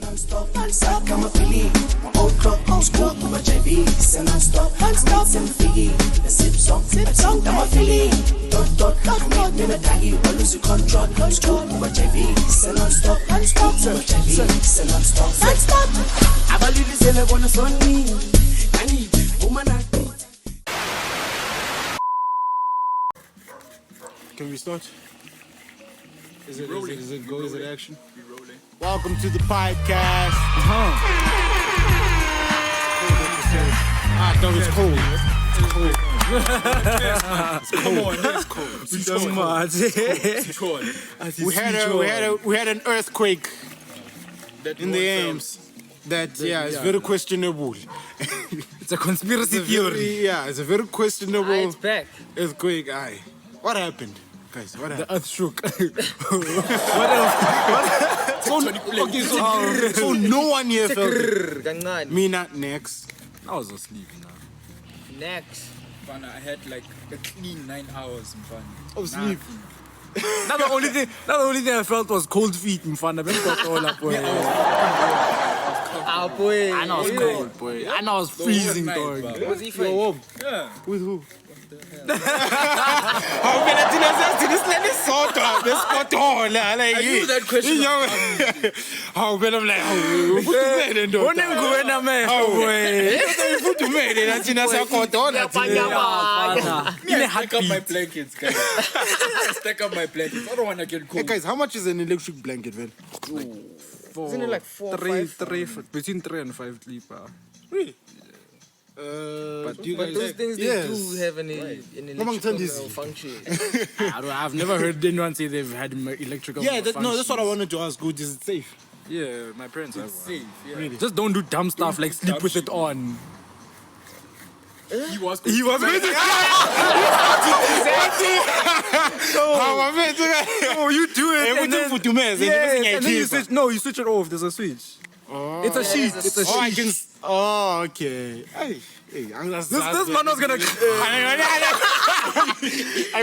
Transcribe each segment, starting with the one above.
Non-stop, kama feeling. My old crop, school to my JV. Say non-stop, some figgy. The sip song, I'm a feeling. Dot, never die. I lose control. School to my JV. Say non-stop, to my JV. Say non-stop. I believe this is gonna son me. I need woman. Can we start? Is it go? Is it action? We're rolling. Welcome to the PipeCast. I thought it was cold. It's cold. We had an earthquake in the Ames. That is very questionable. It's a conspiracy theory. It's a very questionable It's back. earthquake. What happened, guys? What happened? The earth shook. So no one here felt it. Kancane. Me not next. I was asleep now. Next. Fun, I had like a clean 9 hours in fun. Of sleep. Now the only thing I felt was cold feet in fun. I got all up. Ah, boy. I know I was cold, boy. I know I was freezing, whole night, dog. bro. Was he You're fake? warm. Yeah. With who? How many this lady saw this got all like I knew that question was how many I'm like put man and One name go in there, man. Boy. put man and Tina sa got all that Panya. I stack up my blankets, guys. I stack up my blankets. I don't want to get Hey cold. guys, how much is an electric blanket, man? Isn't it like 4 or 5? Between 3 and 5 sleeper. Really? But you But guys, those things, they yes. do have an electrical function. I've never heard anyone say they've had electrical. Yeah, that's what I functions. wanted to ask. Good, is it safe? Yeah, my parents have one. Safe, yeah. Really? Just don't do dumb stuff like sleep dumb with shit. it on. He was He was going to. How am I Oh, you do it. Everything and then, for two minutes, and Yes, everything I and then you keep. switch. No, you switch it off. There's a switch. It's a sheet. It's a Oh, I sheet. can. Oh, okay. Hey, This man was gonna. I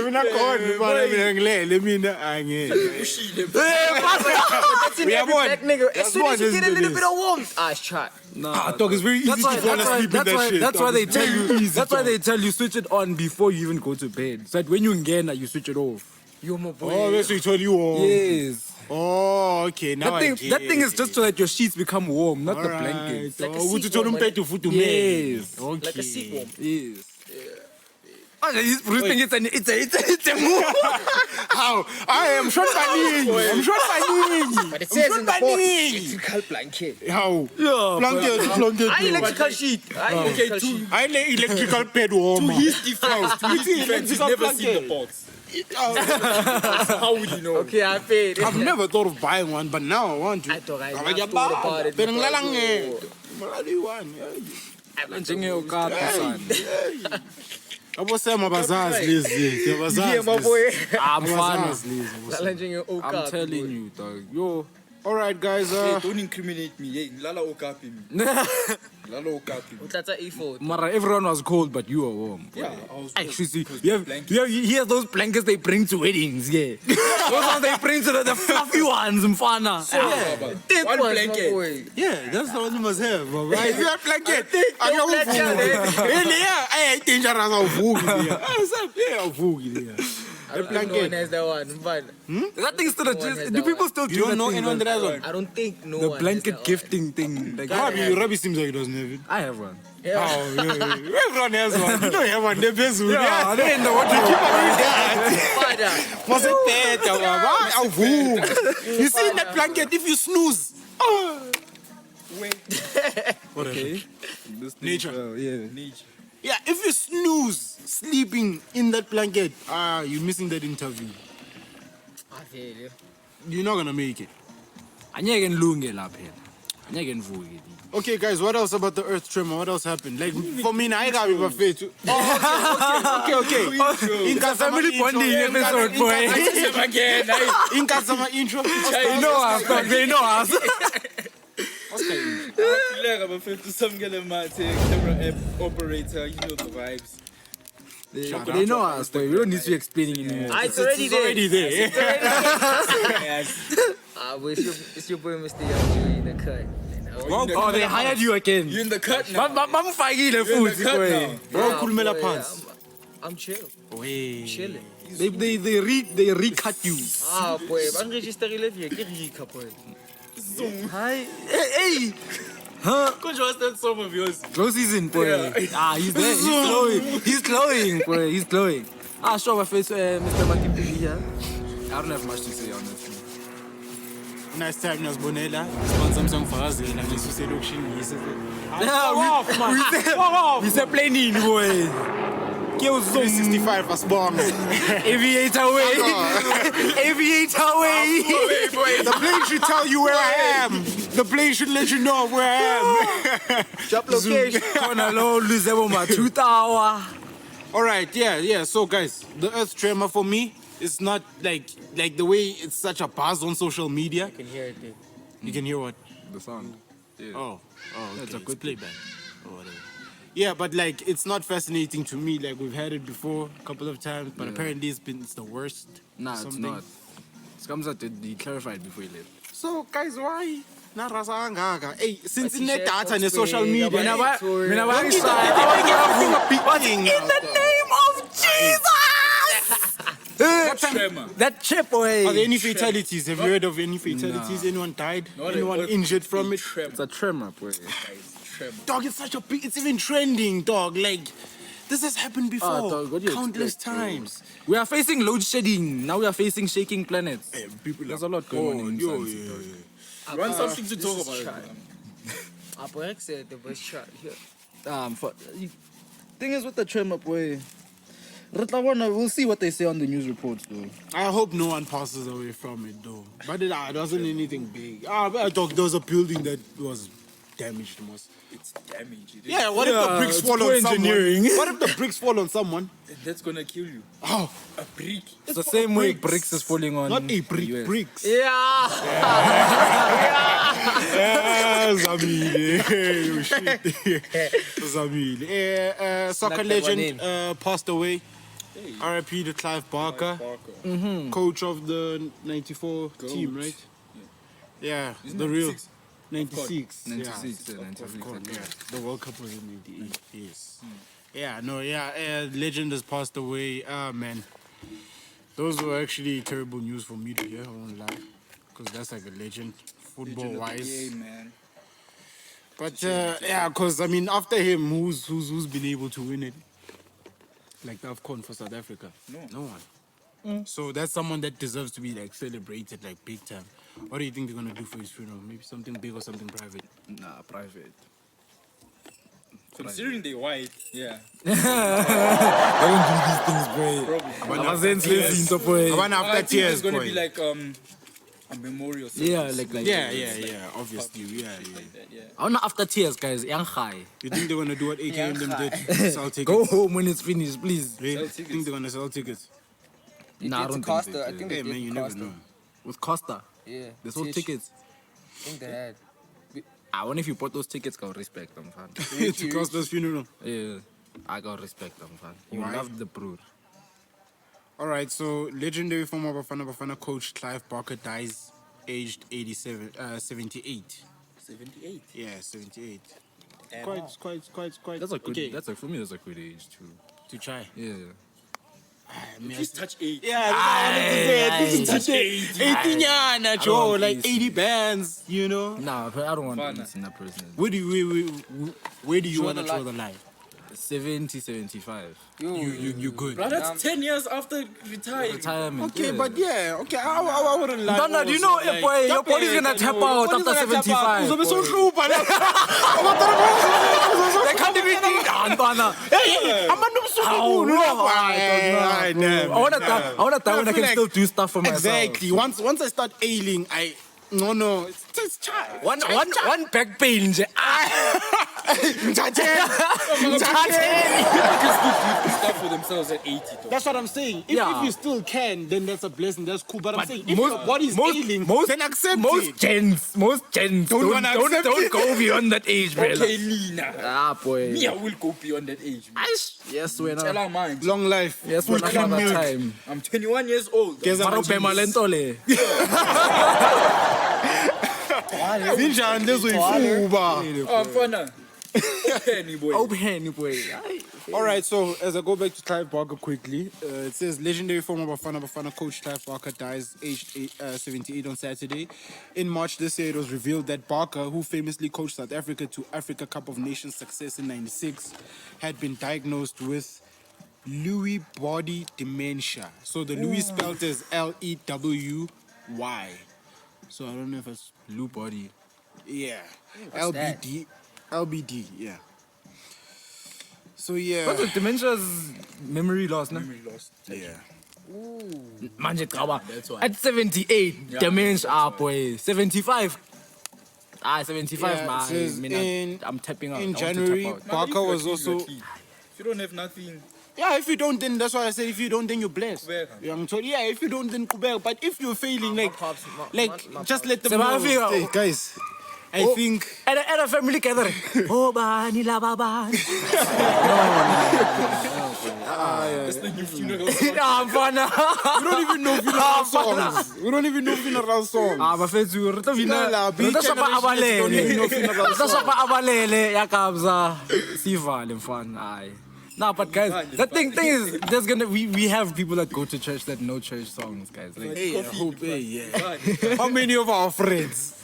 mean, I can't. Let me know. We have one. Black nigga. As That's soon one, as you get a isn't little it? bit of warmth, it's shot. Ah, dog, it's very easy to fall asleep in that shit. That's why dog. they It's tell very you. easy, That's why dog. they tell you switch it on before you even go to bed. So that when you get you switch it off. Yo, my boy. Oh, that's what he told you. Oh. Yes. Oh, okay. Now I get That thing is just so that your sheets become warm, not the Alright. blankets. Like a Oh, would you seat tell him warmer. to foot to Yes. me? Okay. Like a seat warm. Yes. Oh, he's think it's a move. How? I am short funny. I'm short funny. But it says in the box, electrical blanket. How? Yeah. Blanket. I electrical sheet. Okay, to I lay electrical bed warmer. his defense, he's electrical never seen the blanket. box. How would you know? Okay, I paid. I've never thought of buying one, but now I want to. I thought I But never you thought about buy. it Pero because ngalang eh. you- Malali one. Abo sema bazazi lezi. Yeah, my boy. I'm fine. Challenging your old I'm telling you, dog. Yo. All right, guys. Hey, don't incriminate me. Hey, lala okapi me. Lala okapi me. That's an E4. Mara, everyone was cold, but you were warm. Yeah, I was Actually, see, Because you have blankets. here's those blankets they bring to weddings, yeah. Those ones they bring to the fluffy ones, mfana. Thick One ones, my blanket. boy. Yeah, that's the one you must have. Right? You have blanket. I don't like that. Really? Yeah. I dangerous of vugi. Yeah, of vugi. I don't think no one has that one. But That thing's still No one has do that people one. still do You don't that know thing, anyone man? that has one? I don't think no The one blanket has gifting thing. Like, Rabbi seems like he doesn't have it. I have one. that one. Oh, yeah. Everyone has one. You don't have one. They're best. Yeah, I didn't know what you Father. Was it better? You see in that blanket, if you snooze. Okay. Nature. Yeah. Yeah, if you snooze sleeping in that blanket, you're missing that interview. I feel you. You're not gonna make it. Anyeke nilunge lapha phela. Anyeke nivuke. Okay, guys, what else about the earth tremor? What else happened? Like, for me, I got my face. Okay. It's a family bonding episode, boy. Again, In Kasama intro. They know us, dog. They know us. some camera app operator, you know the vibes. They know us, boy. We don't need to explain it anymore. It's already there. Already there. Yes. It's your boy Mr. Young in the cut. Oh, they hired you again. You in the cut now. Bamfakile You in futhi the cut boy. now. Bro, khulumela phansi. I'm chill. Wait. Chilling. They recut you. Boy, I'm registered live here. Get Rika, boy. Hi. Hey. Huh? What's that song of yours? Slow season, boy. Yeah. He's there. He's glowing, boy. He's glowing. Show my face, Mr. Makimpili here. I don't have much to say, honestly. Nice time, Bonella. Sponsor Samsung Fazela. Ngisuse lokishini He's a plane boy. Kill Zoom. 365 asibonga. Aviator way. Aviator way. The plane should tell you where I am. The plane should let you know where I am. Job location. All right, yeah. So, guys, the Earth tremor for me is not like the way it's such a buzz on social media. I can hear it, dude. You can hear what? The sound. Yeah. Oh, okay. It's a good playback. Or whatever. Yeah, but like it's not fascinating to me. Like we've had it before a couple of times, but apparently it's the worst. Nah, it's something. not. It comes out he clarified before he left. So, guys, why? Hey, since But net he data shared and social what's media. going on. What's In the name of Jesus? Tremor. That chip away. Are there any fatalities? Have you heard of any fatalities? Anyone died? Anyone injured from it? Tremor. It's a tremor, boy. Tremor. Dog, it's such a big. It's even trending, dog. Like this has happened before, dog, what do you countless expect, bro? times. We are facing load shedding. Now we are facing shaking planets. Hey, people There's a lot going on in yo, Mzansi, yeah, dog. yeah. You want something to talk about? Boy, said the best shot here. Thing is with the tremor, boy. We'll see what they say on the news reports, though. I hope no one passes away from it, though. But it wasn't anything big. But dog, there was a building that was damaged, most. It's damage. Yeah, what if the bricks it's fall poor on someone? engineering. What if the bricks fall on someone? That's gonna kill you. Oh, A brick. It's the same way bricks. bricks is falling on not a the brick, US. bricks. Yeah. Zamile. Oh, shit. Zamile. Soccer Like that legend one passed away. RIP to Clive Barker, coach of the 94 team, right? Yeah, the real 96. 96, Yeah, yeah, 96, of course, yeah. yeah. The World Cup was in 98. Yes. Yeah, no, yeah. Legend has passed away. Man, those were actually terrible news for me to hear. I won't lie, because that's like a legend, football-wise. Yeah, man. But yeah, because I mean, after him, who's been able to win it? Like the AFCON for South Africa? No one. So that's someone that deserves to be like celebrated like big time. What do you think they're gonna do for his funeral? Maybe something big or something private? Nah, private. Considering they white, yeah. I don't do these things, boy. Probably. Abazenzi lezinto, boy. I want I after think tears, it's gonna boy. be like a memorial service. Yeah, like Yeah, obviously, yeah. Yeah. I want after tears, guys. Young high. You think they're gonna do what AKM them did? Sell tickets? Go home when it's finished, please. Hey, Sell you tickets. think they're gonna sell tickets? Nah, I don't think they I do. think Hey they man, did you Costa. never know. With Costa, Yeah. they sold Tish. tickets. I think they had. I wonder if you bought those tickets, go respect them, fam. To Costa's funeral. Yeah, I got respect them, fam. You Why? love the brood. All right, so legendary former Bafana coach Clive Barker dies aged 78. 78. Yeah, 78. Damn. Quite. That's a good. Okay, That's for me. That's a good age too. to try. Yeah. Please touch 8. Yeah, that's Touch 8. 18 yana, Joe, want like these. 80 bands, you know. Nah, but I don't want Fun. to in that person. Where do you want to draw the line? 70, 75. You good. Bro, that's 10 years after retiring. Retirement. Okay, yeah. but yeah, okay, I wouldn't lie. Donna, do you know, also, boy, your Japan, body's gonna tap out after 75. Uzobe boy. sohlupha la. They can't even think, Donna. Abantu busuku I wanna die when I can still do stuff for myself. Exactly. Once I start ailing, no, it's child. One back pain. nje. Stuff for themselves at 80. Though. That's what I'm saying. If you still can, then that's a blessing. That's cool. But I'm saying if most- your body's ailing, then accept most it. gens don't go beyond that age, bro. Okay, Lina. Ah, boy. Me, I will go beyond that age. Man. Yes, we're Tell not. her mind. Long life. Yes, Full we're not cream another milk. time. I'm 21 years old. Guess Maro I'm Pema Lentole. Zinjani lezo ifuba. Oh, fana. Okay, boy. Open, boy. All right, so as I go back to Clive Barker quickly, it says legendary former Bafana coach Clive Barker dies aged 78 on Saturday. In March this year, it was revealed that Barker, who famously coached South Africa to Africa Cup of Nations success in '96, had been diagnosed with Lewy body dementia. So the Lewy spelled as Lewy. So I don't know if it's Blue body. yeah, LBD, yeah. So yeah, What's with dementia's memory loss, no? yeah. Manje kawa. That's why. At 78, dementia, boy. 75. 75, Yeah, it man. says I'm tapping out. in I want to January, tap out. Barker was also. If you don't have nothing, Yeah, if you don't, then that's why I say if you don't, then you're blessed. Kubeka. Yeah, I'm told, yeah, if you don't, then kubeka. But if you're failing, like, my just let them Se ba know. fika- Hey, guys, I think. At a family gathering. Oh, bani la baba. that's the new funeral song. Yeah, fana. We don't even know funeral songs. We don't even know funeral songs. Ah, bafethu re tlo Nah, bina. big Re tlo shapa generation don't even know abalele. funeral Re tlo shapa abalele ya kabza. Sivale mfana. Aye. Nah, but guys, the thing is, there's gonna we have people that go to church that know church songs, guys. Like, Hey, I hope, hey, yeah. How many of our friends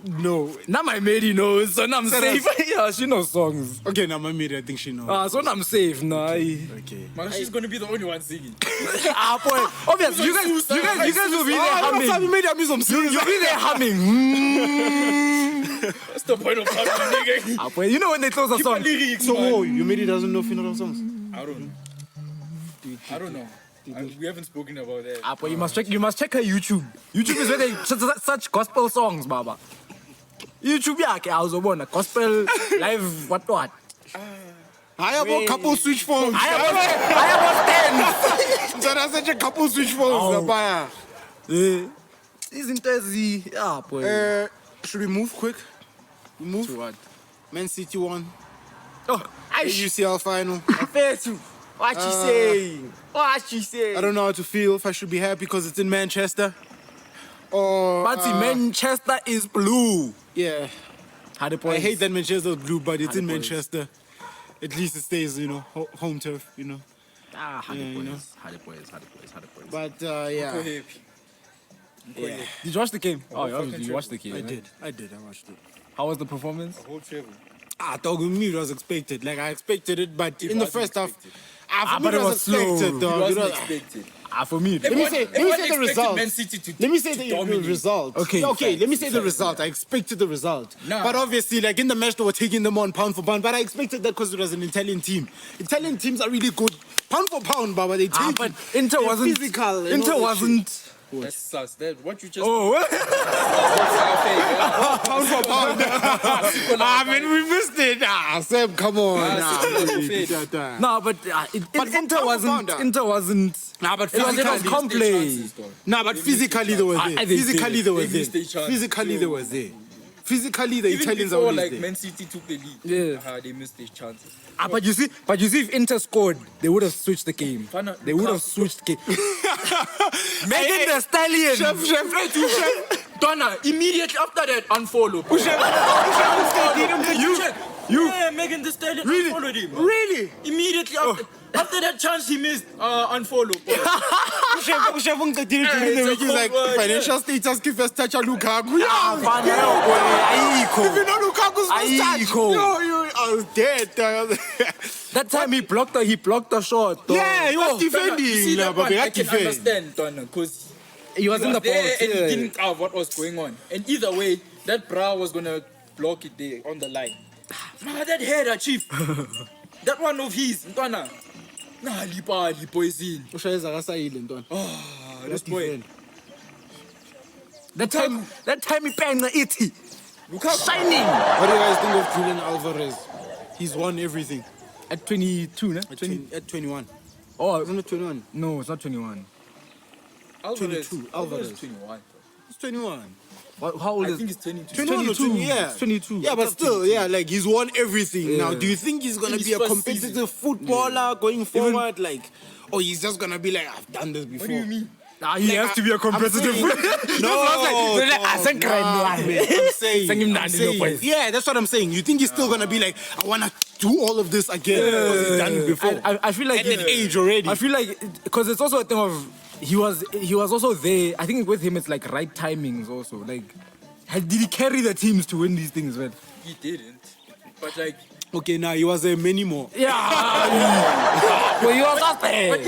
know? not my lady knows, so I'm safe. Yeah, she knows songs. Okay, now my mate, I think she knows. So I'm safe, nah. Okay. Man, she's gonna be the only one singing. Boy, obviously, you guys will be there humming. You'll be there humming. That's the point of having nigga. Boy, you know when they close the song. Lyrics, So, man. oh, your mate doesn't know funeral songs? I don't know. I don't know. We haven't spoken about that. Boy, you must check her YouTube. YouTube is where they such gospel songs, baba. YouTube yakhe awuzobona gospel live what. I have a couple switch phones. I have 10. So that's such a couple switch phones. Zabaya. Izinto ezi, yeah, boy. Should we move quick? We move? To what? Man City won. Oh, The UCL final. What she saying? What she saying? I don't know how to feel, if I should be happy because it's in Manchester. Or, But Manchester is blue. yeah. How the I boys? hate that Manchester's blue, but it's in boys. Manchester. At least it stays, home turf, How the you know. boys? How the boys? But, So yeah. happy. Yeah. Did you watch the game? Oh, fucking obviously you watched the game. I right? did. I watched it. How was the performance? Whole travel. Dog, with me, it was expected. Like, I expected it, but in the was first half, expected. for me, but it was slow. expected, It dog. wasn't expected. For me, Let me say the result. Man City to Let me say to the dominate. result. Okay. Let me say the result. I expected the result. Nah. But obviously, like in the match, they were taking them on pound for pound. But I expected that because it was an Italian team. Italian teams are really good. Pound for pound, Baba. They take but it. Inter They're wasn't. physical. and Inter all that shit. wasn't. That's sus. That what you just Oh, what? Pound for pound. Man, we missed it. Sam, come on. No, but But from Inter pound for wasn't. pound, Inter wasn't. Nah, but It was physically, complay. nah, but physically they were there. I think Physically they were they missed their there. chance. Physically they were there. Physically, the Even Italians are before, always like there. Man City took the lead. Yeah. They missed their chances. But you see, if Inter scored, they would have switched the game. Fana, They would have switched game. Megan the Stallion. Donna, immediately after that, unfollow. Yeah, Megan the Stallion unfollowed him. Really? Immediately after that chance he missed, unfollow. He's like financial status give first touch a Lukaku. Yeah, if you know Lukaku's first touch, Aiko. I was dead. That time he blocked the shot. though. Yeah, he was You defending. see that but one, they I had can defend. understand, Donna, because He was in the there box. and yeah. he didn't have what was going on. And either way, that bra was gonna block it there on the line. Man, that header, chief. That one of his, Donna. Nah, lipa is in. This boy. That time he banged the 80. Lukaku. Shining. What do you guys think of Julian Alvarez? He's won everything. At 22, no? At 21. Oh, Isn't it 21? no, it's not 21. Alvarez 22, Alvarez Alvarez. 21. It's 21. How old I is think it's 22. 21 or 20, yeah. It's 22. Yeah, but still, yeah, like he's won everything. Now, Yeah. do you think he's gonna In be his a first competitive season. footballer going forward? Like, or he's just gonna be like, I've done this before. What do you mean? He has to be a competitive saying- No, I'm saying, I'm saying. yeah, that's what I'm saying. You think he's still gonna be like, I wanna do all of this again because he's done it before. I feel like At that age already. I feel like because it's also a thing of he was also there. I think with him it's like right timings also. Like, did he carry the teams to win these things, man? He didn't. But like, Okay, now he was a many more. Yeah. Well, he was up there. but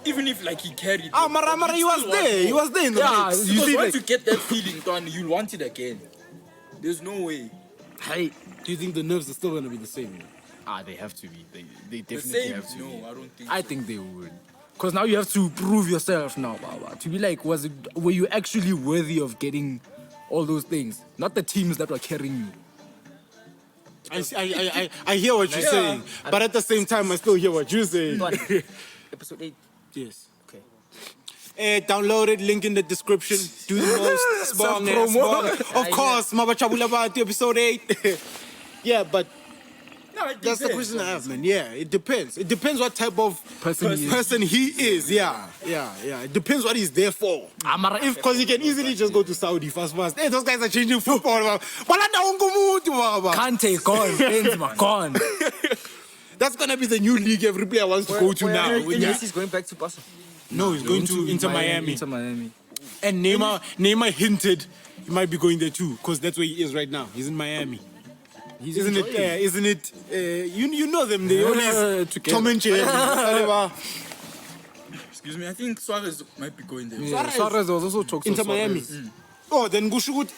even if like he carried. Ah, it, Mara, he still was want there. He more. was there in the Yeah, mix. you Because see, once like, you get that feeling, Twan, you'll want it again. There's no way. Hey, do you think the nerves are still gonna be the same? they have to be. They The definitely same? have to. No, be. I don't think. I think they would. Because now you have to prove yourself now, Baba. To be like, were you actually worthy of getting all those things? Not the teams that were carrying you. I hear what you're saying, but at the same time, I still hear what you're saying. Episode 8. Yes. Okay. Download it, link in the description. Do the most. Spong. Of course, Mabajabul'Abantu, episode 8. Yeah, but No, it that's the depends, question I have, man. Yeah, it depends. It depends what type of Person he is. Yeah. It depends what he's there for. Because he can easily just go to Saudi fast. Hey, those guys are changing football. Kante, gone. Benzema, gone. That's gonna be the new league every player wants to go to now. Messi's going back to Barca. No, he's going to Inter Miami. Inter Miami. And Neymar hinted he might be going there too, because that's where he is right now. He's in Miami. Isn't it? You know them. They always Tom and Jerry. Whatever. Excuse me, I think Suarez might be going there. Yeah, Suarez was also talks Inter of Miami. Suarez. Oh, then Gushut.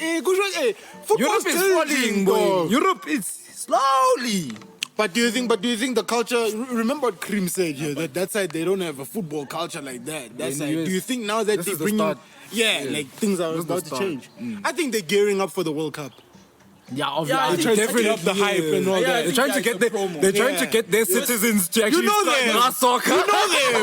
Football's Europe is falling, boy. Europe is slowly. But do you think the culture? Remember what Krim said here that side they don't have a football culture like that. That In side. the US, Do you think now that this they is the bring, start. like things are This is the about to start. change? I think they're gearing up for the World Cup. Yeah, Yeah, I obviously. think They're trying to get up the hype and all Yeah, I that. They're think trying to that's get a their, promo. they're trying to Yeah. get their citizens to actually know start them. soccer. You know them.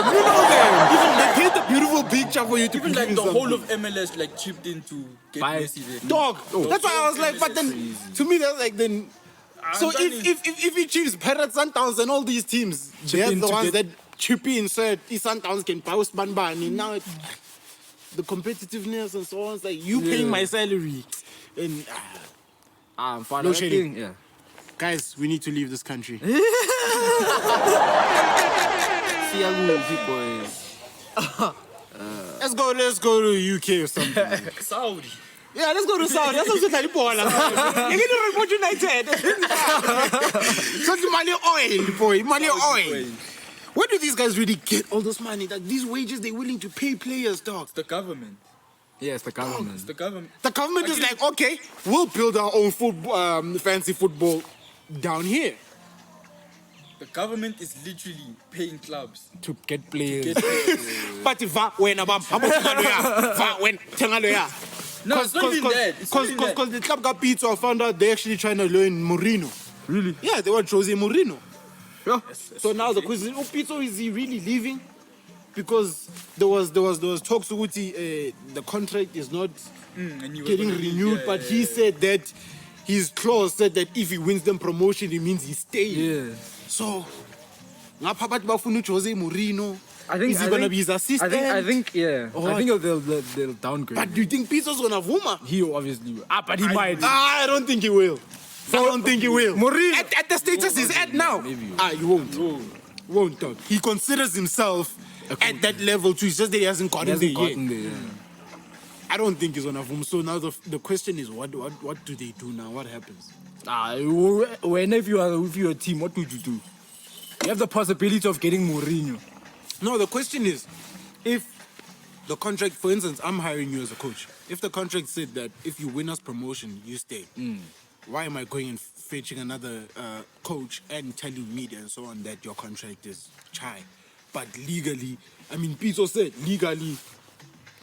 Even they paint a beautiful picture for you to Even believe like in the whole something. of MLS like chipped in to get Bye. Messi there. Dog. That's why I was like, but then to me that's like then. So if he Chiefs, Pirates, Sundowns, and all these teams, they're in the to ones get- that chip in, so these Sundowns can post Banbani. Now the competitiveness and so on, it's like you paying my salary, and I'm fine. No shading. Yeah. guys, we need to leave this country. Let's go to UK or something. Saudi. Yeah, let's go to Saudi. That's what I'm saying. You're gonna report United. So money oil, boy. Money oil. Where do these guys really get all this money? Like these wages they're willing to pay players, dog. The government. Yes, the government. It's the government. The government is like, okay, we'll build our own football, fancy football down here. The government is literally paying clubs. To get players. But va when abam, va when tengaloya. No, it's not even that. It's not even that. Because the club got beat, so I found out they're actually trying to learn Mourinho. Really? Yeah, they want Jose Mourinho. Yeah. So now the question is, Pito, is he really leaving? Because there was talks with the contract is not And he was getting gonna leave, renewed, yeah, but yeah, he yeah. said that his clause said that if he wins them promotion, it means he's staying. Yeah. So, ngapha bathi bafuna Jose Mourinho. I think Is he gonna be his assistant? I think yeah. Or I what? think they'll downgrade. But do you think Pito's gonna vuma? He obviously will. But he might. I don't think he will. I don't think he will. Mourinho. At the status he's at now. Maybe he will. He won't. Won't, dog. He considers himself at that level too. It's just that he hasn't gotten He hasn't there yet. gotten there. Yeah. I don't think he's gonna vum. So now the question is, what do they do now? What happens? If you're a team, what would you do? You have the possibility of getting Mourinho. No, the question is, if the contract, for instance, I'm hiring you as a coach. If the contract said that if you win us promotion, you stay. Why am I going and fetching another coach and telling media and so on that your contract is chai? But legally, I mean, Pizzo said legally,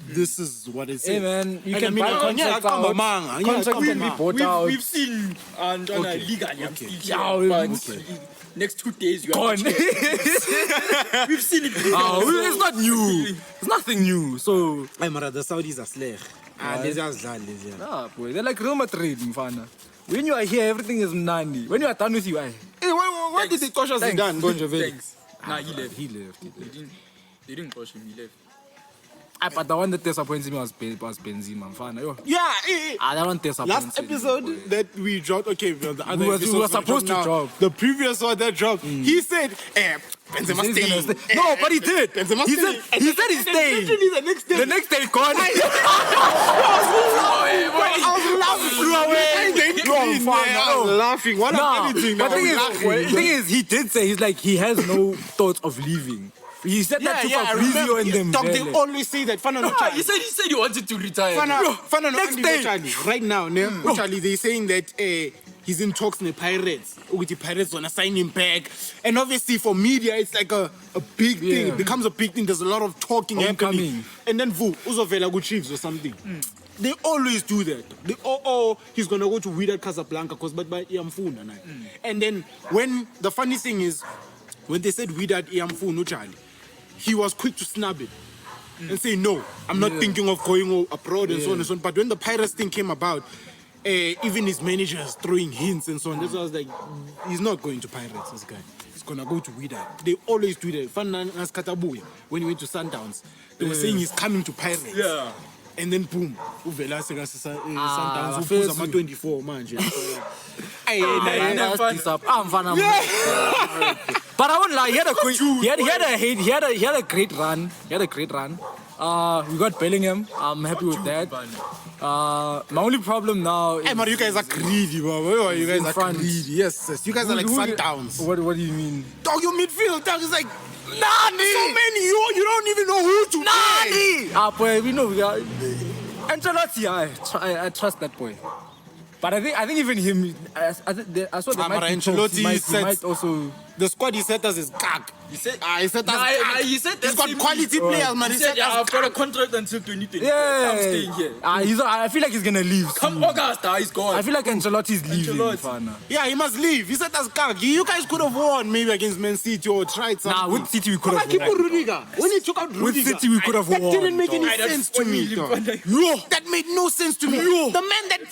this is what it says. Hey man, you And can I mean, buy yeah, contracts come out. on, man. Contracts Yeah, can be bought out. We've seen and Okay, legally I'm okay. still here, but next 2 days you are Gone. not here. We've seen it before. It's not new. It's nothing new. So, Hey, Mara, the Saudis are slack. These are Zali. boy, they're like Real Madrid, mfana. When you are here, everything is nandi. When you are done with you, Hey, why did they cautious Thanks. done? Thanks. Nah, he left. he left. They didn't push him, he left. But the one that disappointed me was Benzema, mfana. Yo. Yeah, That one disappointed last episode me, boy. that we dropped, okay, well, the other We were episodes supposed to now, drop. The previous one that dropped, he said, Benzema He said he's gonna staying. stay. No, but he did. Benzema He staying. said he's staying. Literally the next day. The next day, gone. I was laughing. What Nah, am I doing? but the thing is, he did say he has no thoughts of leaving. He said that to I Fabrizio remember. and them. Dog, they always say that. Fana no He said he wanted to retire. Fana no next Andy day. Charlie. Right now, Charlie, they're saying that he's in talks with the Pirates. With the Pirates wanna sign him back. And obviously for media, it's like a big thing. Yeah. It becomes a big thing. There's a lot of talking happening. Homecoming. And then Uzovela go Chiefs or something. They always do that. They he's gonna go to Wydad Casablanca because but Iamfuna. And then when the funny thing is, when they said Wydad Iamfuna, Charlie, he was quick to snub it and say no, I'm not thinking of going abroad and so on and so on. But when the Pirates thing came about, even his managers throwing hints and so on. That's why I was like, he's not going to Pirates, this guy. He's gonna go to Wydad. They always do that. Fana as Katabuya, when he went to Sundowns, they were saying he's coming to Pirates. Yeah. And then boom, uvela seka Sundowns first uphuza ama 24 manje. But I won't lie, he had a great run. He had a great run. We got Bellingham. I'm happy with that. My only problem now is Hey, man, you guys are greedy, bro. You guys in are front. greedy. Yes. You guys are like Sundowns. What do you mean? Dog, your midfield, dog, is like Nani. So many, you don't even know who to Nani! Boy, we know we are. Ancelotti, I trust that boy. But I think even him, I saw there might be talks. He might also. The squad he set us is gag. He said, He set us gag. he said He's got quality players, man. He He said, set us I've got a contract until 2020. Yeah. I'm staying here. I feel like he's gonna leave. Come August, he's gone. I feel like Ancelotti's leaving. Ancelotti. Fana. Yeah, he must leave. He set us gag. You guys could have won maybe against Man City or tried something. Nah, with City we could have Keep won. Rudiger. When he took out Rudiger, With City we could have that won. didn't make any Dog. sense to me, dog. No. That made no sense to me. The man that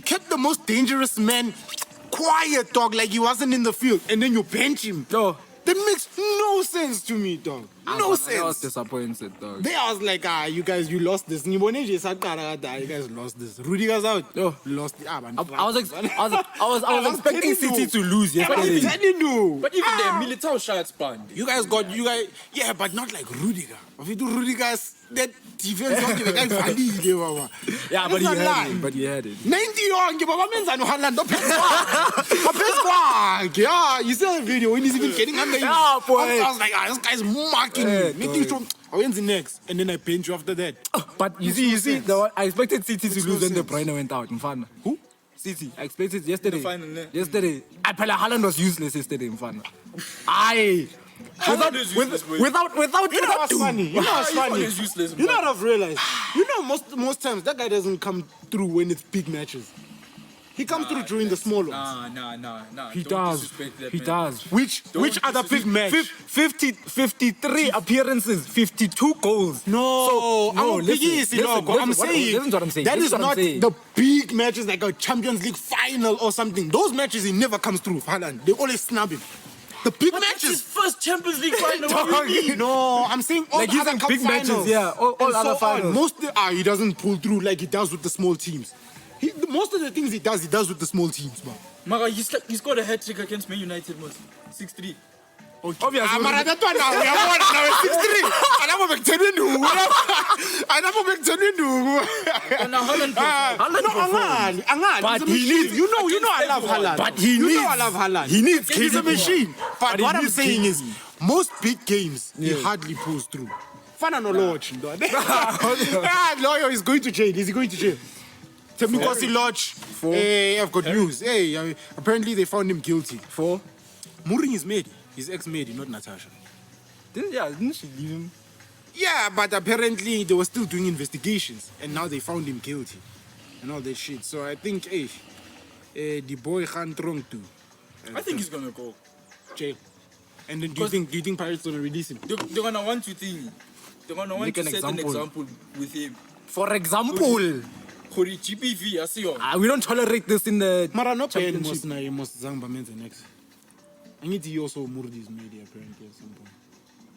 kept the most dangerous man quiet, dog, like he wasn't in the field, and then you bench him. Yo. That makes no sense to me, dog. No I was sense. disappointed, dog. There I was like, you guys, you lost this. You guys lost this. Rudiger's out. Yo. Lost it. I was expecting City to lose I'm yesterday. telling you. But even their military shots banned. You guys, yeah, but not like Rudiger. If you do Rudiger's, that defense, the guy valid, baba. Yeah, but It's he a had lie. it. But he had it. 90 yonke baba menza no Haaland opesquak. Yeah, you saw the video when he's even getting under him. Yeah, boy. I was like, this guy's marking Yeah, me. Making sure I went the next, and then I bench you after that. But you see, I expected City to Makes lose no when De sense. Bruyne went out. Mfana. Who? City. I expected yesterday. The final, yeah. Yesterday. Haaland was useless yesterday, Mfana. Aye. Without, is useless, boy. without, You know what's funny? You know what's funny? He's useless, You know what I've realized? You know, most times that guy doesn't come through when it's big matches. He comes through during the small ones. Nah. He Don't does. disrespect that He man. does. Which other big match? 53 appearances, 52 goals. No, I'm listen, I'm saying listen to what I'm saying. that Listen is to what I'm not saying. the big matches like a Champions League final or something. Those matches he never comes through. Haaland, they always snub him. The big That's his matches. first Champions League final. What do you mean? No, I'm saying all Like the he's other in cup big matches, finals yeah, all and other so on. finals. He doesn't pull through like he does with the small teams. Most of the things he does with the small teams, man. Mara, he's got a hat-trick against Man United, most 6-3. Obviously. Mara, that one now, we have won now, 6-3. I never make And now Haaland Angan, But he's a he machine. needs- You know I love Haaland. But he you needs- know I love Haaland. he needs He's a KDB. machine. But But he what I'm needs saying is, KDB. most big games, he hardly pulls through. Fana no Lodge. Lawyer is going to jail. Is he going to jail? Temikosi Lodge. Hey, I've got news. Hey, apparently they found him guilty. For? Mourinho is maid. His ex-maid, not Natasha. Didn't she leave him? Yeah, but apparently they were still doing investigations, and now they found him guilty, and all that shit. So I think, the boy can't wrong too. I think he's gonna go. Jail. And then do you think Pirates gonna release him? They're gonna want to think. They're gonna want Make to an set an example. example with him. For example, For the GPV, I see you. we don't tolerate this in the Mara no pen championship. must Zamba men's next. I need to also Murdi's media apparently at some point.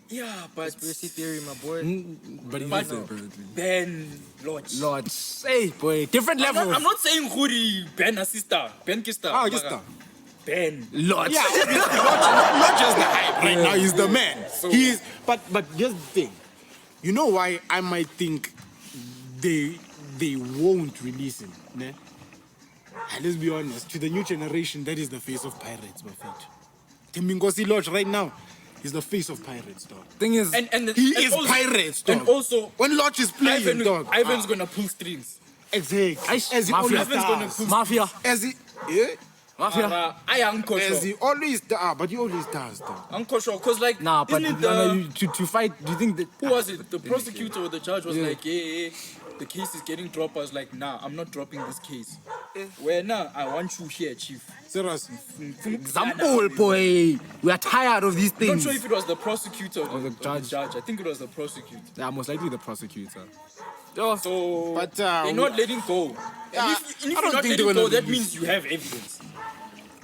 Yeah, but Conspiracy theory, my boy. But But he's apparently. Ben Lodge. Lord, hey boy, different levels. I'm not saying Huri Ben assistant, Ben Kista. Ah, just Ben. Lord. Yeah, not just the hype right now. He's the man. So- He's but here's the thing. You know why I might think they won't release him, ne? Let's be honest. To the new generation, that is the face of Pirates, my friend. Timingosi Lodge right now is the face of Pirates, dog. Thing is, And He and is also, Pirates, dog. And also, when Lodge is playing, dog. Ivan's gonna pull strings. Exactly. As he Mafia. always Ivan's gonna does. pull Mafia, As he, yeah. Mafia. I am As he Kosho. always does, but he always does, dog. I'm Kosho, cause like, Nah, but isn't it no, to fight, do you think that? who was it? The prosecutor or the judge was like, yeah, the case is getting dropped. I was like, nah, I'm not dropping this case. Where nah, I want you here, chief. Serious. Example, boy. We are tired of these I'm not things. sure if it was the prosecutor or the judge. I think it was the prosecutor. Yeah, most likely the prosecutor. Oh, So, But, they're not letting go. Yeah, And if I you're don't not think they're letting gonna go, that release. means you have evidence.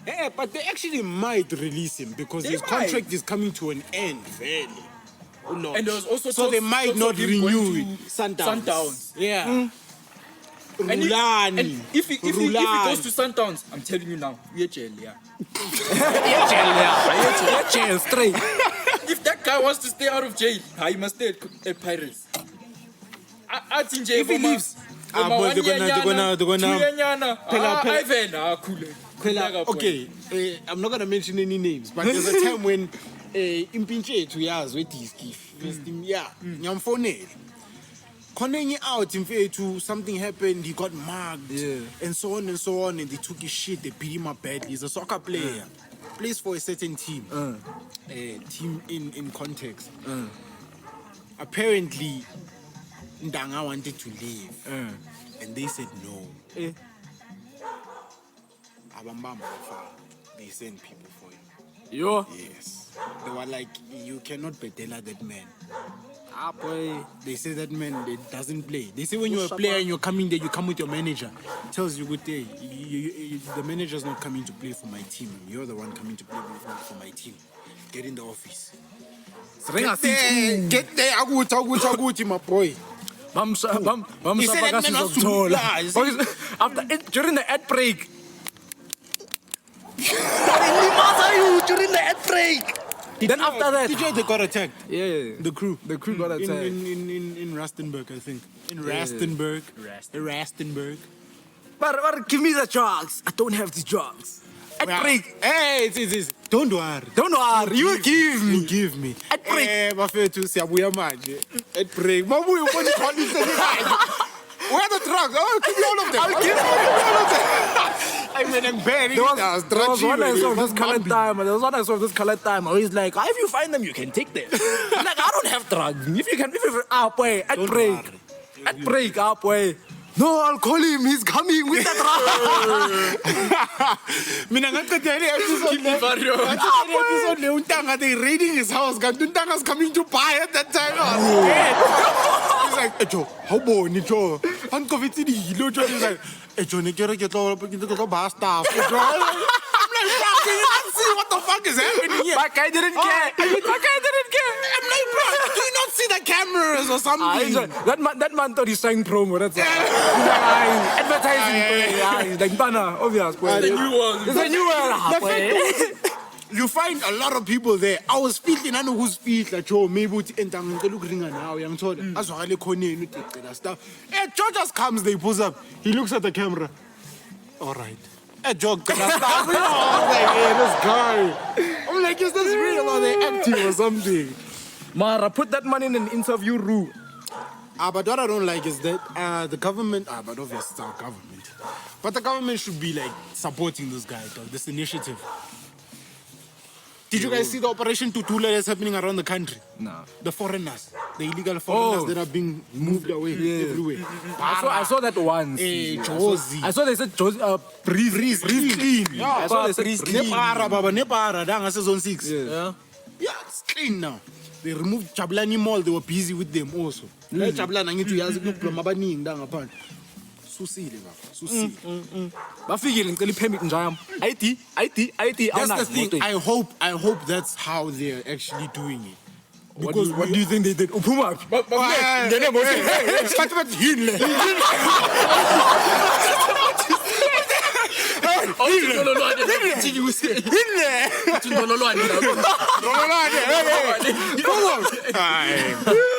Yeah, but they actually might release him because They his might. contract is coming to an end, really. Oh, no. And there was also so they talks- might talks not of him going renew to it. Sundowns. Sundowns. Yeah. And if, Rulani. and if he goes to Sundowns, I'm telling you now, we're jail, yeah. jail straight. If that guy wants to stay out of jail, he must stay at Pirates. I think jail. If he leaves, boy, they're gonna okay, I'm not gonna mention any names, but there's a time when Impinche to Yaz with his gift. Yeah, Nyamfonel. Koneni out in to something happened, he got mugged, and so on and so on, and they took his shit, they beat him up badly. He's a soccer player, plays for a certain team, team in context. Apparently, Ndanga wanted to leave, and they said no. Abambamba, they send people for him. Yo, Yes, they were like, you cannot bedela that man. boy. They say that man that doesn't play. They say when you're a player and you're coming there, you come with your manager. Tells you good day. The manager's not coming to play for my team. You're the one coming to play for my team. Get in the office. Get there. Aguti, my boy. He said that man wants to reply. He said- During the ad break. During the ad break. Then after that, Did you know they got attacked? yeah, The crew. the crew got attacked. In Rustenburg, I think. In Rustenburg. Rustenburg. But give me the drugs. I don't have the drugs. Ad break. Hey, it's. Don't worry. Don't worry, you will give me. You give me. At break. Bafethu siyabuya manje. At break. Mabuya ubona ipolice nje. Where are the drugs? Oh, give me all of them. I'll give you all of them. I mean, I'm bad. There was one I saw this colored timer. There was one I saw this colored timer. He's like, if you find them, you can take them. I'm like, I don't have drugs. If you boy, at break. worry. At break, boy. No, I'll call him. He's coming with the drugs. Mina ngaqeda le episode le. Episode le untanga they raiding his house. Kanti untanga's coming to buy at that time. I was scared. He's like, Joe, how boni Joe? Uncovered the hilo Joe. He's like, Joe, ne kere ke tlo buy stuff. Joe. I'm like, bro, can you not see what the fuck is happening here? My guy didn't care. My guy didn't care. I'm like, bro, do you not see the cameras or something? That man thought he's saying promo. That's all. Advertising. He's like, Bana, obvious. The new one. It's a new one. You find a lot of people there. I was feeling, I know who's feet like Joe, maybe it's entang look ringa now. I'm told. As well, stuff. Hey, Joe just comes, they pulls up. He looks at the camera. All right. Hey, Joe, stuff. I'm like, hey, this guy. I'm like, is this real or they acting or something? Mara, put that money in an interview room. But what I don't like is that the government, but obviously it's our government. But the government should be like supporting this guy, though, this initiative. Did you guys see the Operation Tutula that's happening around the country? No. The foreigners. The illegal foreigners that are being moved away everywhere. I saw that once. Josie. I saw they said Josie, breeze clean. Yeah, I saw they said breeze clean. Nepara, Baba, Nepara, Danga season 6. Yeah. Yeah, it's clean now. They removed Jabulani Mall, they were busy with them also. Jabulani, I need to yazi kuploma abaningi da ngaphandle. Susile baba, susile. Bafikile ngicela ipermit njayam. ID. That's the thing. I hope that's how they're actually doing it. Because what do you think they did? Uphuma.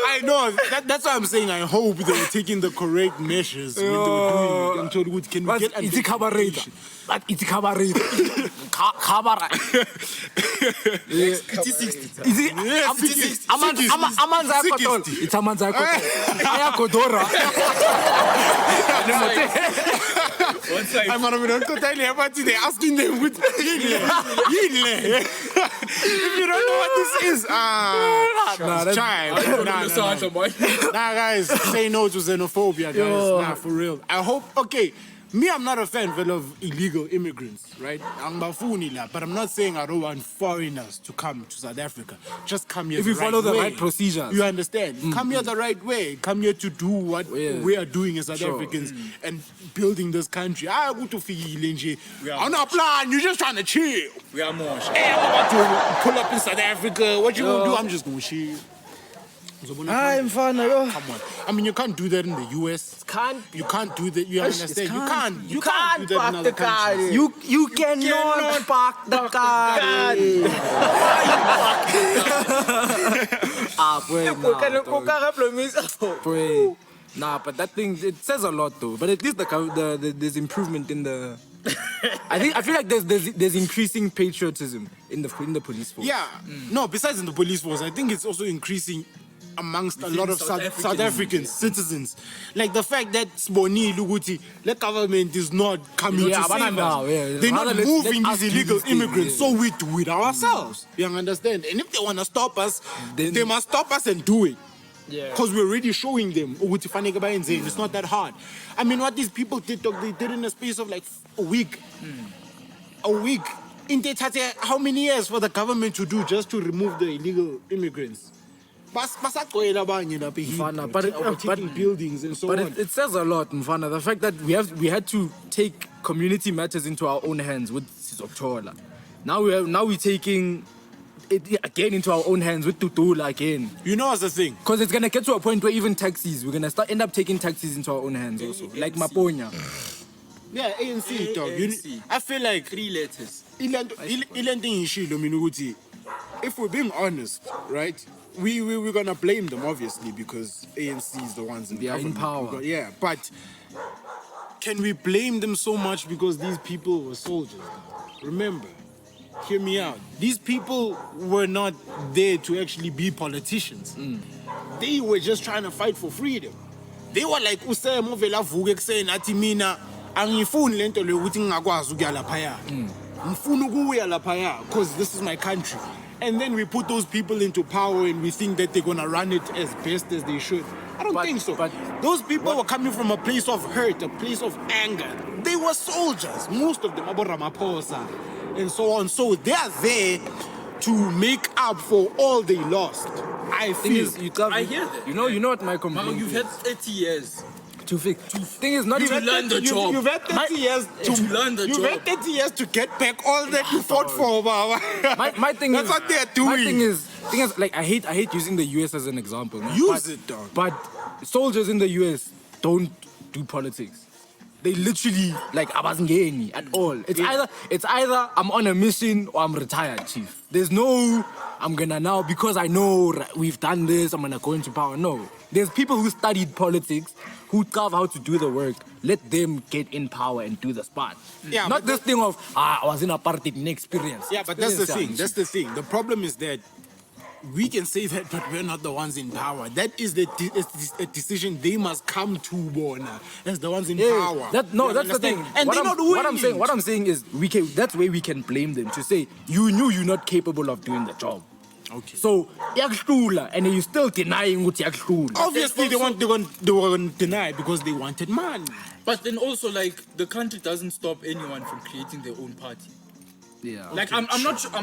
I know. That's why I'm saying I hope they were taking the correct measures when they were doing it. I'm told, can we get it's cabaret? But it's cabaret. Cabaret. Is it? Amanza Kotol. It's Amanza Kotol. Aya Kodora. I'm going to tell you about they're asking them with Yinle. If you don't know what this is, Nah, guys, say no to xenophobia, guys. Nah, for real. I hope, okay, me, I'm not a fan of illegal immigrants, right? But I'm not saying I don't want foreigners to come to South Africa. Just come here if you follow the right procedures. You understand? Come here the right way. Come here to do what we are doing as South Africans and building this country. I go to Fiji. I'm not plan. You're just trying to chill. We are more. Hey, I'm about to pull up in South Africa. What you gonna do? I'm just gonna chill. I'm fine, yo. Come on. I mean, you can't do that in the US. You can't do that. You understand? You can't do that in other countries. You cannot park the car. Nah, but that thing, it says a lot though. But at least there's improvement in the. I feel like there's increasing patriotism in the police force. Yeah. No, besides in the police force, I think it's also increasing amongst a lot of South African citizens. Like the fact that Sboni Luguti, the government is not coming to save us. They're not moving these illegal immigrants, so we do it ourselves. You understand? And if they want to stop us, they must stop us and do it. Because we're already showing them it's not that hard. I mean, what these people did, they did in a space of like a week. A week. How many years for the government to do just to remove the illegal immigrants? But buildings and so on. It says a lot, Mfana. The fact that we had to take community matters into our own hands with Sizoktola. Now we're taking it again into our own hands with Tutula again. You know what's the thing? Because it's gonna get to a point where even taxis, we're gonna end up taking taxis into our own hands also. Like Maponya. Yeah, ANC, dog. I feel like 3 letters. If we're being honest, right? We're gonna blame them obviously because ANC is the ones in power. Yeah, but can we blame them so much because these people were soldiers? Remember, hear me out. These people were not there to actually be politicians. They were just trying to fight for freedom. They were like Movela Vugek saying Atimina angifuni lento lokuthi ngingakwazi ukuya laphaya. Ngifuna ukuya laphaya because this is my country. And then we put those people into power and we think that they're going to run it as best as they should. I don't think so. But those people were coming from a place of hurt, a place of anger. They were soldiers, most of them, Ramaphosa, and so on. So they are there to make up for all they lost. I feel. I hear that. You know what my complaint is? You've had 30 years. To fix. Thing is not even learn the job. You've had 30 years to learn the job. You've had 30 years to get back all that you fought for. My thing That's is what they're doing. My thing is like I hate using the US as an example. Use it, dog. But soldiers in the US don't do politics. They literally like abazingeni at all. It's either I'm on a mission or I'm retired, chief. There's no I'm gonna now because I know we've done this, I'm gonna go into power. No. There's people who studied politics who carve how to do the work. Let them get in power and do the spot. Yeah, not this thing of I was in a party experience. Yeah, but that's the thing. That's the thing. The problem is that we can say that, but we're not the ones in power. That is a decision they must come to, Bona, as the ones in power. That's the thing. And they're not doing it. What I'm saying is, that's where we can blame them to say, you knew you're not capable of doing the job. Okay. So yakuhlula, and you're still denying ukuthi yakuhlula. Obviously, they were going to deny because they wanted money. But then also, like, the country doesn't stop anyone from creating their own party. Yeah. Like, I'm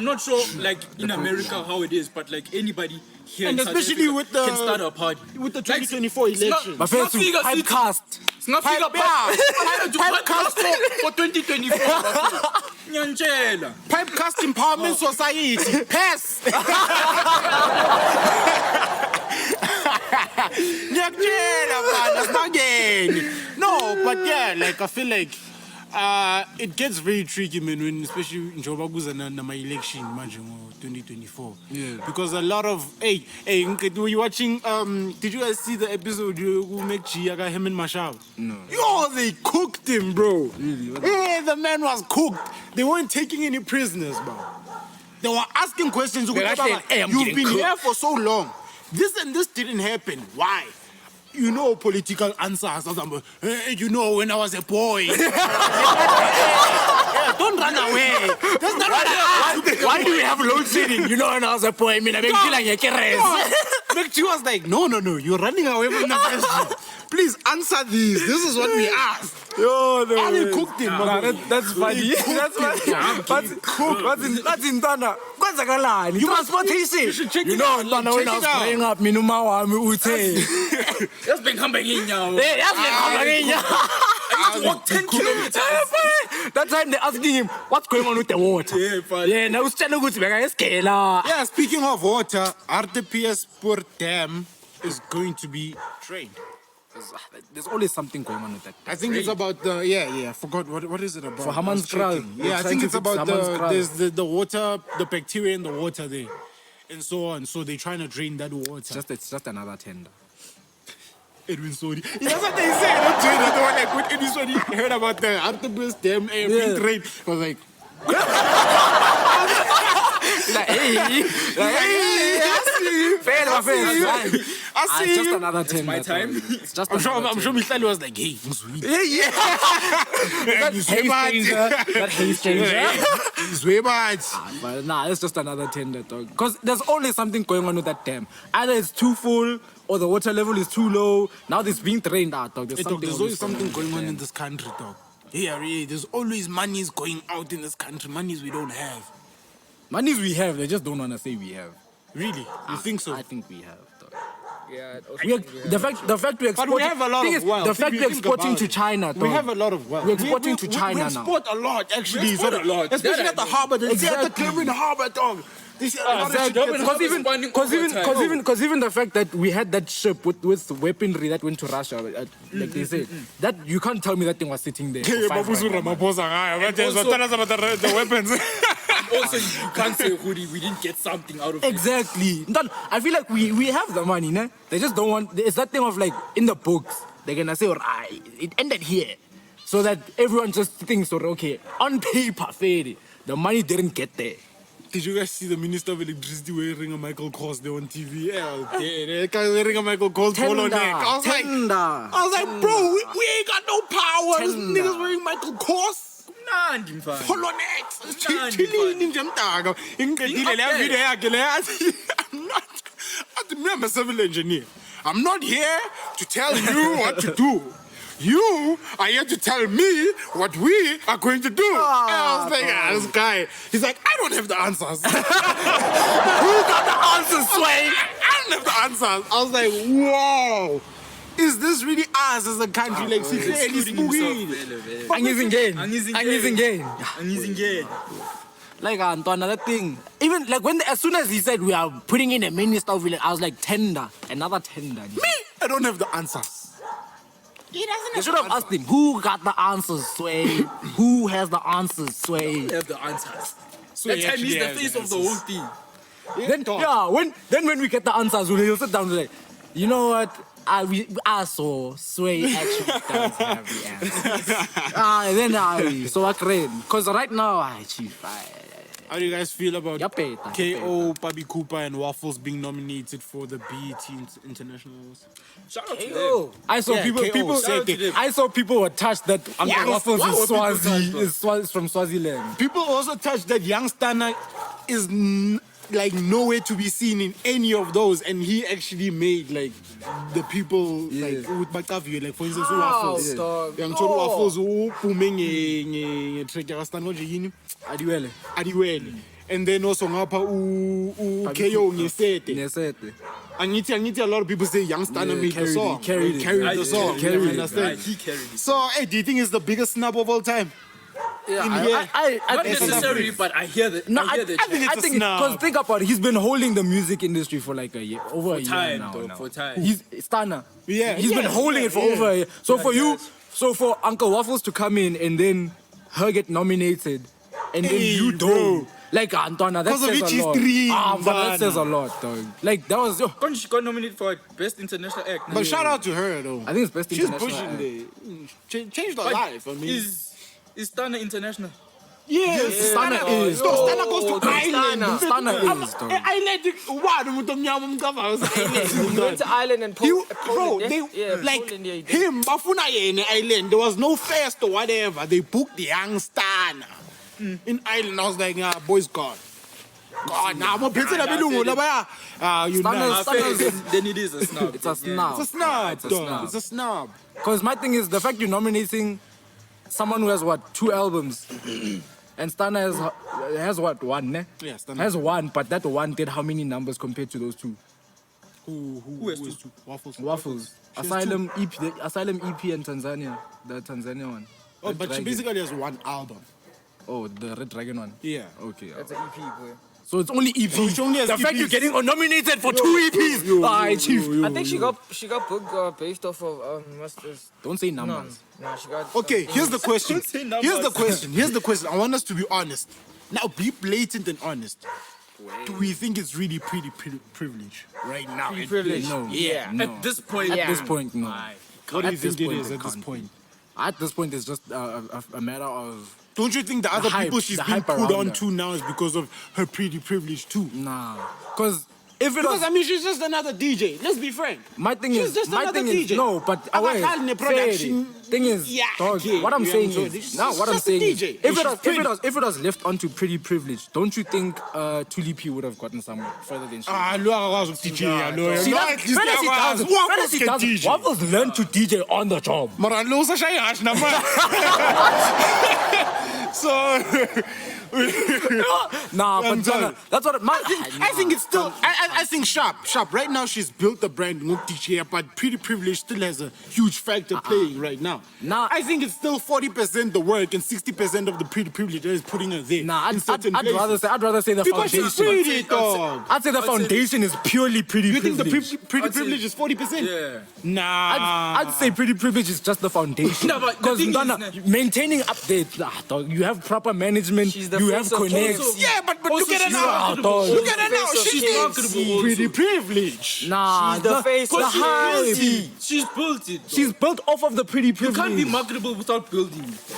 not sure, like, in America how it is, but like anybody here And in South especially Africa with the- can start a party. With the 2024 election. My friends, PipeCast. PipeCast for 2024. Nyanchela. PipeCast Empowerment Society. Pass. No, but yeah, like I feel like it gets very tricky, man, when especially in Jobaguza and my election, imagine 2024. Yeah. Because a lot of were you watching did you guys see the episode who make Chiaga him and Mashab? No. Yo, they cooked him, bro. Really? Yeah, the man was cooked. They weren't taking any prisoners, bro. They were asking questions. actually, hey, I'm You've getting been cooked." here for so long. This and this didn't happen. Why? You know political answers. You know, when I was a boy. Yeah, don't run away. That's not what I asked. Why do we have load shedding? You know, when I was a boy, I mean, I've been killing your She was like, no, you're running away from the question. Please answer these. This is what we asked. Yo, no. And they cooked him. That's funny. That's funny. That's in Tana. Kwenzakalani? Transportation. You should check You it know, out. Tana, when I was Check it out. growing up, minuma wami uthe. That's been coming in now. Hey, that's I used to walk 10 kilometers. That time they asking him, what's going on with the water? Yeah, fine. Yeah, now it's trying to go to Bega. Yeah, speaking of water, RTPS Port Dam is going to be drained. There's always something going on with that. I think it's about the I forgot what is it about. For I was Hammanskraal. checking. They're Yeah, I trying think to it's fix about Hammanskraal. there's the water, the bacteria in the water there, and so on. So they're trying to drain that water. It's just another tender. Edwin Sodi. That's what they say. Don't do it. They were like, when Edwin Sodi heard about the RTPS Dam being drained, I was like, Like, hey, fair, my friend. I see It's just you. another tender. my time. It's just I'm another sure Mihlali was like, hey, That haze changer. But nah, it's just another tender, dog. Because there's always something going on with that dam. Either it's too full or the water level is too low. Now it's being drained out, dog. Hey, dog, there's always something going on in this country, dog. Yeah, really. There's always monies going out in this country, monies we don't have. Monies we have, they just don't want to say we have. Really? You think so? I think we have, dog. Yeah, The fact we're exporting, we have a lot thing of is, wealth. The fact If you we're think exporting about to it. China, dog. We have a lot of wealth. We're exporting to China we now. export a lot, actually. export a lot. Especially That at the I know. harbor. They see at the Exactly. Cleveland harbor, dog. They see a lot of shit Durban gets- Harbor expanding all the time. Because even the fact that we had that ship with weaponry that went to Russia, like they say, that you can't tell me that thing was sitting there. Yeah, for 5 Babuzu rand. Ramaphosa, but also- tell us about the weapons. Also, you can't say, Hoodie, we didn't get something out of it. Exactly. I feel like we have the money, ne? They just don't want. It's that thing of like in the books, they're gonna say, "Alright, it ended here," so that everyone just thinks, "Okay, on paper, fair, the money didn't get there." Did you guys see the Minister of Electricity wearing a Michael Kors there on TV? Yeah, that guy wearing a Michael Kors polo neck. I was like, bro, we ain't got no power. This Tender. nigga's wearing Michael Kors. Nandi, mfana. Polo necks. Mnandi, Chilling nje mdaka. Ingiqedile le video yakhe le yathi, I'm a civil engineer. I'm not here to tell you what to do. You are here to tell me what we are going to do. And I was like, this guy, he's like, I don't have the answers. Who got the answers, Sway? I don't have the answers. I was like, whoa. Is this really us as a country? Like, Excluding himself, vele. Angizingeni. Like another thing. Even like as soon as he said we are putting in a minister of I was like tender, another tender. Me, I don't have the answers. They should have asked him who got the answers, Sway. Who has the answers, Sway? They have the answers. So That he time actually he's the has face the of the answers. whole thing. When we get the answers, he'll sit down and be like, you know what? I saw Sway actually does have the answers. So I create. Because right now, Chief, How do you guys feel about Ya peta, KO, Bobby Cooper, and Waffles being nominated for the BET International Awards? Shout out to them. oh, I saw Yeah, people. KO, People shout out to them. I saw people were touched that Uncle Waffles why is were people touched, Swazi. bro? Is from Swaziland. People also touched that Young Stunner is like nowhere to be seen in any of those, and he actually made like the people like with Bakavi, like for instance, Waffles. dog? Young Choro Waffles who booming a track Adiwele. And then also ngapha KO ngesete. Angithi a lot of people say Young Stunner made the song. Carried the song. He Understand? carried it. So, hey, do you think it's the biggest snub of all time? I Not think necessarily, but I hear that. No, I hear that. I think it's a snub. because think about it, he's been holding the music industry for like a year, over a year time, now. dog, for time. He's Stunner. Yeah, He's been holding it for over a year. So for you, so for Uncle Waffles to come in and then her get nominated, and then Hey, you bro. don't. Like Antona, that Because of says which a lot. history, But that man. says a lot, dog. Like that was, She got nominated for Best International Act. But shout out to her, though. I think it's best She's international. pushing the... Changed her But life, I mean. Is Stunner international? Yes, Stunner is. Stunner goes to Ireland. Stunner is, dog. Ireland, wow, He went to Ireland and Bro, Poland. they, yeah, like Poland, yeah, he did. him, Bafuna in Ireland, there was no fest or whatever. They booked the young Stunner in Ireland. I was like, boys gone. God, now I'm a pizza that you know. Then it is a snub. It's a snub. It's a snub, It's a dog. snub. It's a snub. Because my thing is the fact you're nominating someone who has what, 2 albums, and Stunner has what, 1, ne? Yeah, Stunner. Has 1, but that 1 did how many numbers compared to those 2? Who has two? Waffles. Waffles. has Asylum EP, the Asylum EP in Tanzania, the Tanzania one. Oh, Red but she Dragon. basically has one album. Oh, the Red Dragon one. Yeah. Okay. That's an EP, boy. So it's only EP. she only has the fact EPs. you're getting nominated for 2 EPs. Aye, chief. I think she got booked based off of Masters. Don't say numbers. No, she got. Okay, here's the question. Say Here's the question. I want us to be honest. Now, be blatant and honest. Do we think it's really pretty privilege right now? Pretty privilege. No. Yeah. No. At this point, At this point, no. What do you At this think it point, is it at this can't. point? At this point, it's just a matter of Don't you think the other hype, people she's the been hype put around on her. to now is because of her pretty privilege too? nah. Because if it Because was I mean, she's just another DJ. Let's be frank. my thing She's is just my another thing is DJ. no, but Abakali ne production. thing is, Yeah, dog, okay, what I'm yeah, saying so is she's now what I'm just a saying is, DJ, if and it she's was if it was left onto pretty privilege, don't you think Tulipi would have gotten somewhere further than she? Lo akakwazi ukudj lo. See, No, that's at least Fantasy uyakwazi. doesn't. Waffles Fantasy can doesn't. DJ. Waffles learned to DJ on the job. Mara lo usashaya hash namanje. So Nah, but I'm done. that's what I think it's still. I think sharp. Right now, she's built the brand DJ, but pretty privilege still has a huge factor playing right now. Nah. I think it's still 40% the work and 60% of the pretty privilege that is putting her there. Nah, in I'd certain places. rather say the Because she's foundation. pretty, dog. I'd say the foundation is purely pretty You think the privilege. pretty I'd say- privilege is 40%? Yeah. Nah. I'd say pretty privilege is just the foundation. No, but the Because thing is, maintaining updates, dog, you have proper management, She's the you have face of connects. also- Yeah, but look Also, at her she's now. marketable. Look at her now. She's She's marketable also. pretty privilege. Nah, She's the face the of hype. She's built it. She's built off of the pretty You privilege. can't be marketable without building it.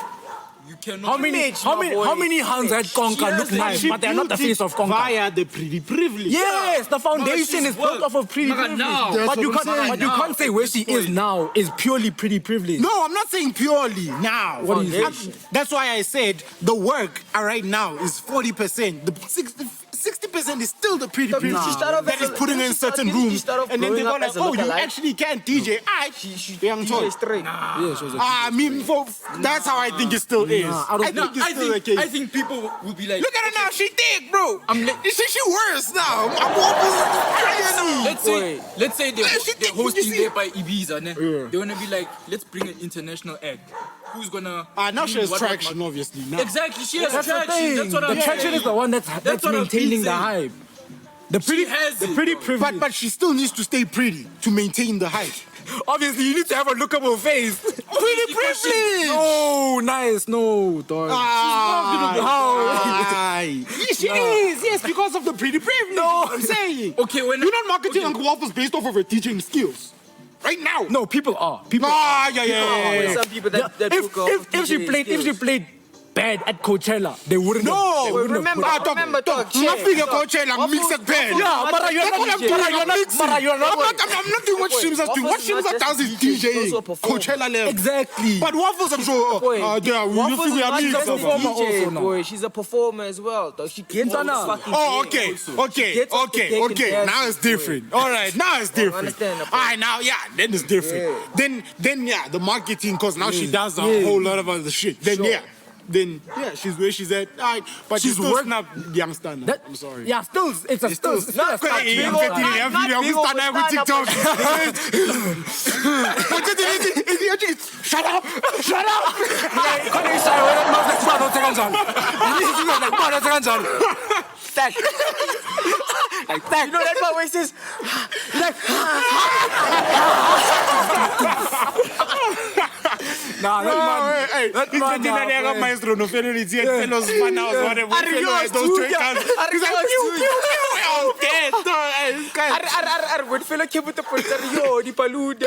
You cannot. How many Image, my boy. hands at Conker look She nice, She but they're not the built it face of Conker? via the pretty privilege. Yes, the foundation she's is built worked. off of pretty Maka, privilege. now. That's But you what I'm can't, saying. but you Now, can't say where she is now is purely pretty privilege. No, I'm not saying purely now. What do you I'm- think? That's why I said the work right now is 40%. The 60% is still the pretty privilege she started off that as is a- putting her in she started- certain she rooms. started off And then they go growing like, up as a oh, you lookalike. actually can't DJ. Young DJ toy. straight. Yeah, she was a I mean, that's how I think it still is. I don't I think it's still the case. I think people will be like, Look at her now, she thick, bro. She worse now. let's say they're You hosting see? there by Ibiza, ne? They wanna be like, let's bring an international act. Who's gonna? Now she has what- traction, obviously. Now. Exactly, she has That's the traction. thing. That's what I'm The traction saying. is the one that's what I'm maintaining the saying. hype. The pretty, has the it, pretty bro. privilege. But she still needs to stay pretty to maintain the height. Obviously, you need to have a lookable face. Pretty privilege. No, nice, no, dog. Aye. She is, yes, because of the pretty privilege. No, I'm saying. Okay, when You're not marketing Uncle Waffles based off of her teaching skills. Right now. No, people are. People Yeah. Some people that if, took off if she DJ played skills. bad at Coachella, they wouldn't. No, they wouldn't have remember, put- remember, dog. Nothing a Coachella, mix and pen. Yeah, but you're That's what I'm doing. I'm mixing. I'm not doing what Wait, Shimza's doing. What Waffles is Shimza not does is just DJ, he's DJing. also a performer. Coachella level. Exactly. But Waffles, I'm sure. Boy, Yeah, we Waffles is figure not out just a mix. performer DJ, also now. boy. She's a performer as well, dog. She gets on the fucking Oh, stage okay, also. She okay, gets off the okay, deck and okay. dances, Now it's boy. different. All right, now it's different. understand that, All right, now, yeah, then it's different. Then, yeah, the marketing, because now she does a whole lot of other shit. Then, then she's where she's at. All right, but she's still working up youngster now. That- I'm sorry. Yeah, still, it's a still. Not a start. crazy. I'm getting it. I'm big starting over with TikTok. Shut up! Shut up! You know that part where he says, Nah, that man. Hey, That man, nah, boy. maestro no felonies yet. Fellows fun house, whatever. Fellows those two guns. He's like, pew, pew, pew. Oh, dead. This guy. when fella came with the porter, yo, di paluda.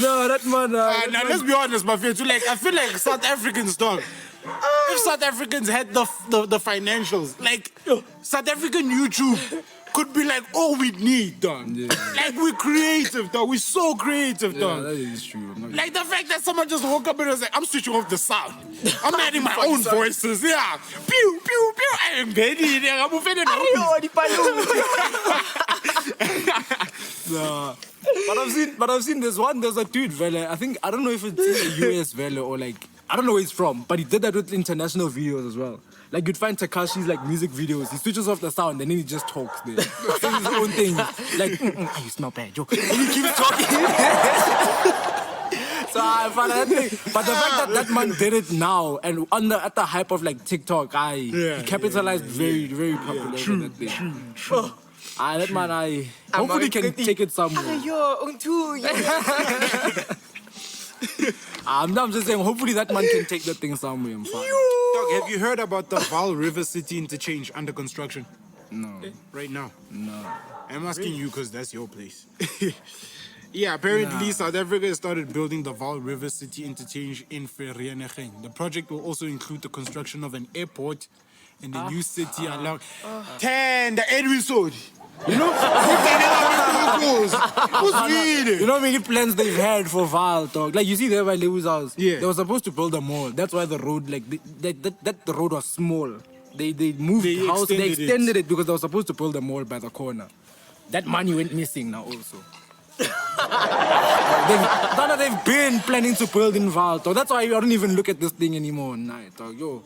No, that man. Now let's be honest, my friend. I feel like South Africans, dog. If South Africans had the financials, like South African YouTube could be like all we need, dog. Yeah. Like we're creative, dog. We're so creative, Yeah, dog. that is true. I'm not- Like the fact that someone just woke up and was like, I'm switching off the sound. I'm adding my own voices, yeah. Pew, pew, pew. I'm ready. I'm offended. Yo, di paluda. Nah. But I've seen there's a dude, Vele. I don't know if it's in the US, Vele, or like, I don't know where he's from, but he did that with international videos as well. Like, you'd find Takashi's like music videos, he switches off the sound and then he just talks there. Says his own thing. Like, you smell bad, yo. And he keeps talking. So I found that thing. But the fact that man did it now and at the hype of like TikTok, he capitalized very, very popular on that thing. True. That man, hopefully he can take it somewhere. Yo, untu. I'm just saying, hopefully that man can take that thing somewhere. I'm fine. Dog, have you heard about the Vaal River City interchange under construction? No. Right now? No. I'm asking you because that's your place. Yeah, apparently South Africa has started building the Vaal River City interchange in Vereeniging. The project will also include the construction of an airport and a new city along... The Edwin Sword. You know? Who's You know how many plans they've had for Vaal, dog? Like, you see there by Lewis house? Yeah. They were supposed to build a mall. That's why the road, like, that the road was small. They moved They the house, they extended extended it because they were supposed to build a mall by the corner. That money went missing now also. They've been planning to build in Vaal, dog. That's why I don't even look at this thing anymore. Nah, dog. Yo,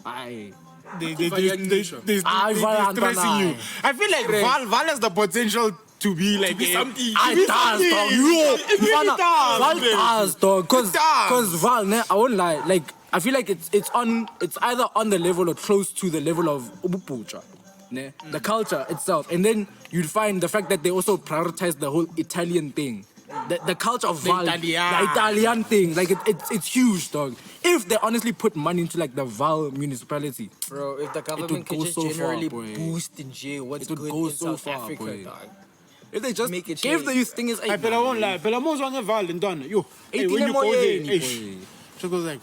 They Vaal stressing you. I feel like Vaal has the potential to be like something. It does, dog. Vaal does, dog. Because Vaal, I won't lie, like, I feel like it's either on the level or close to the level of Ubupucha. The culture itself. And then you'd find the fact that they also prioritize the whole Italian thing. The culture of Vaal, the Italian thing, like it's huge, dog. If they honestly put money into like the Vaal municipality, Bro, if the would government can go just so far, generally boy. boost in jail, what's It would good go in so South far, Africa, boy. dog. if they just Make it gave change. the youth thing is I won't lie. But I'm also on a Vaal and done. Yo, hey, when you go there, she goes like,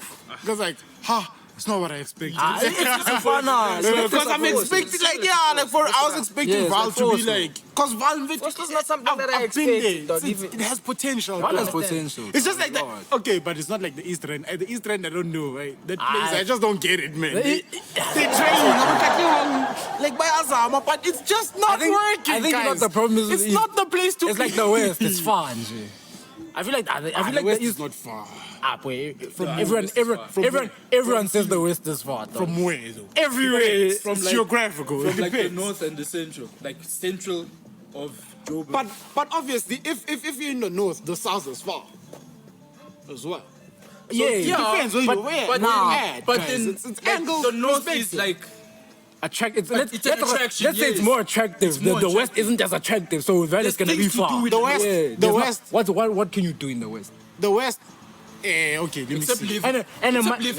it's not what I expected. Because I'm expecting, like, I was expecting Yes, Vaal of to course, be like, because Vaal, It's not something that I I've been expected, there. dog. It has potential. Vaal has dog. potential. It's just like that. Lord. Okay, but it's not like the East End. At the East End, I don't know, right? That place, I just don't get it, man. They train like by Azama, but it's just not working. I think guys. not the problem is it's not the place to. It's like the West. It's far, Nje. I feel like the West is not far. Everyone says the West is far. Though. From where, though? Everywhere. It's From like- geographical. From It like the depends. north and the central. Like central of Joburg. But obviously, if you're in the north, the south is far as well. Yeah, Depends where you're at. but Nah, then, but guys, then it's like, angle the north perspective. is like it's an attraction, let's say it's yes. more attractive. more The West attractive. isn't as attractive, so that is There's gonna be things to far. do with The West- Yeah, the there's West- what can you do in the West? The West. Okay, let me except see. live. And mind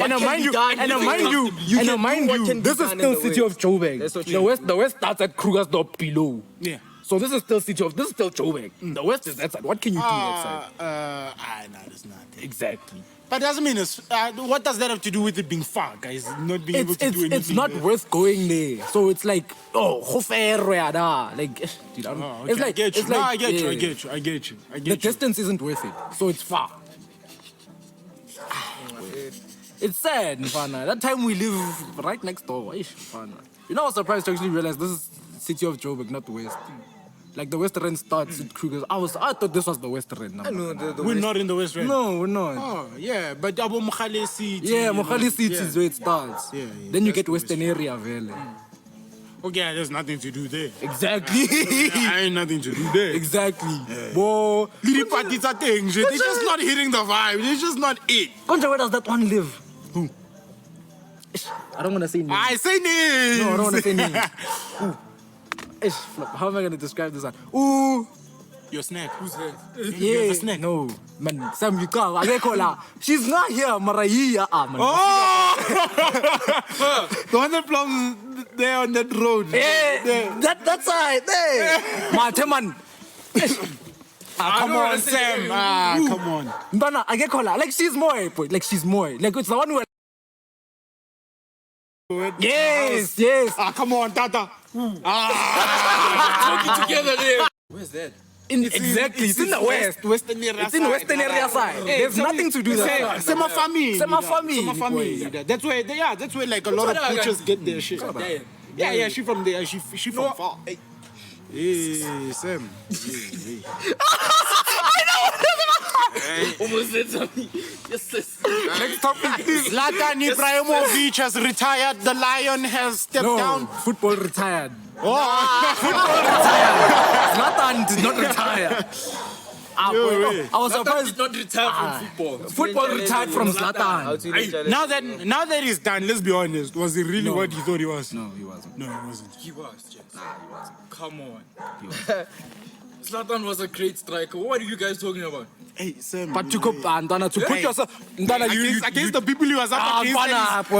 you, what can be this is done in still the city of Joburg. That's what The West starts at Krugersdorp below. Yeah. So this is still Joburg. The West is that side. What can you do that side? No, there's nothing. Exactly. But it doesn't mean it's. What does that have to do with it being far, guys? Not being able to do anything. It's not there. worth going there. So it's like, like, dude, I don't, Oh, okay. it's like, I get you. it's like, I get yeah. you. I get you. The distance isn't worth it, so it's far. It's sad, Mfana. That time we live right next door. Eish, Mfana. You know, I was surprised to actually realize this is city of Joburg, not the West. Like the West End starts at Kruger's. I thought this was the West End. We're not in the West End. No, we're not. Oh, yeah, but Abu Mokhale City. Yeah, Mokhale City is where it starts. Yeah, Then you that's get the Western area, vele. Okay, there's nothing to do there. Exactly. I ain't nothing to do there. Exactly. Boy, Little parties are things. They're just not hitting the vibe. They're just not it. Conja, where does that one live? Who? I don't want to say names. I say names. No, I don't want to say names. Ooh. Ish, flop. How am I going to describe this one? Ooh. Your snack. Who's that? Yeah. The snack. No. Man, Sam, you can't. I call her. She's not here, Maraya. Man. Oh! The one that belongs there on that road. Hey, that's right. Hey. Man. Come on, Sam. Come on. Mbana, I call her. Like, she's more. Like, she's more. Like, it's the one who... Yes. Come on, Tata. Talking together there. Where's that? Exactly. It's in the West. Western area. It's in the Western area side. There's nothing to do there. Sema family. Sema family. That's where like a lot of butchers get their shit. Damn. Yeah, she from there. She from far. Hey, Sam. Almost said something. Yes. Next topic. Zlatan Ibrahimovic has retired. The Lion has stepped down. Football retired. Oh, Zlatan did not retire. I was Zlatan surprised. did not retire from football. Football retired from Zlatan. now that he's done, let's be honest. Was he really what he thought he was? No, he wasn't. No, he wasn't. He was, Jens. Come on. Zlatan was a great striker. What are you guys talking about? Hey, Sam. But to put yourself, against the people he was up against.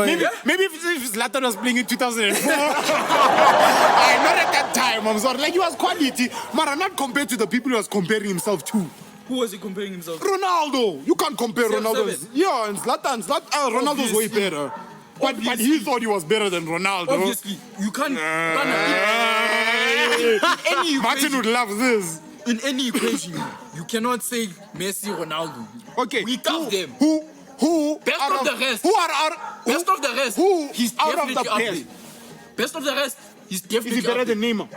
Maybe if Zlatan was playing in 2004. Not at that time, I'm sorry. Like, he was quality, but not compared to the people he was comparing himself to. Who was he comparing himself to? Ronaldo. You can't compare Ronaldo. Yeah, and Zlatan. Ronaldo's way better. But he thought he was better than Ronaldo. Obviously, you can't. Martin would love this. In any equation, you cannot say Messi, Ronaldo. Okay. We count them. Who? Best of the rest. Best of the rest. He's out of definitely the up best? there. Best of the rest. He's definitely Is he better up there. than Neymar?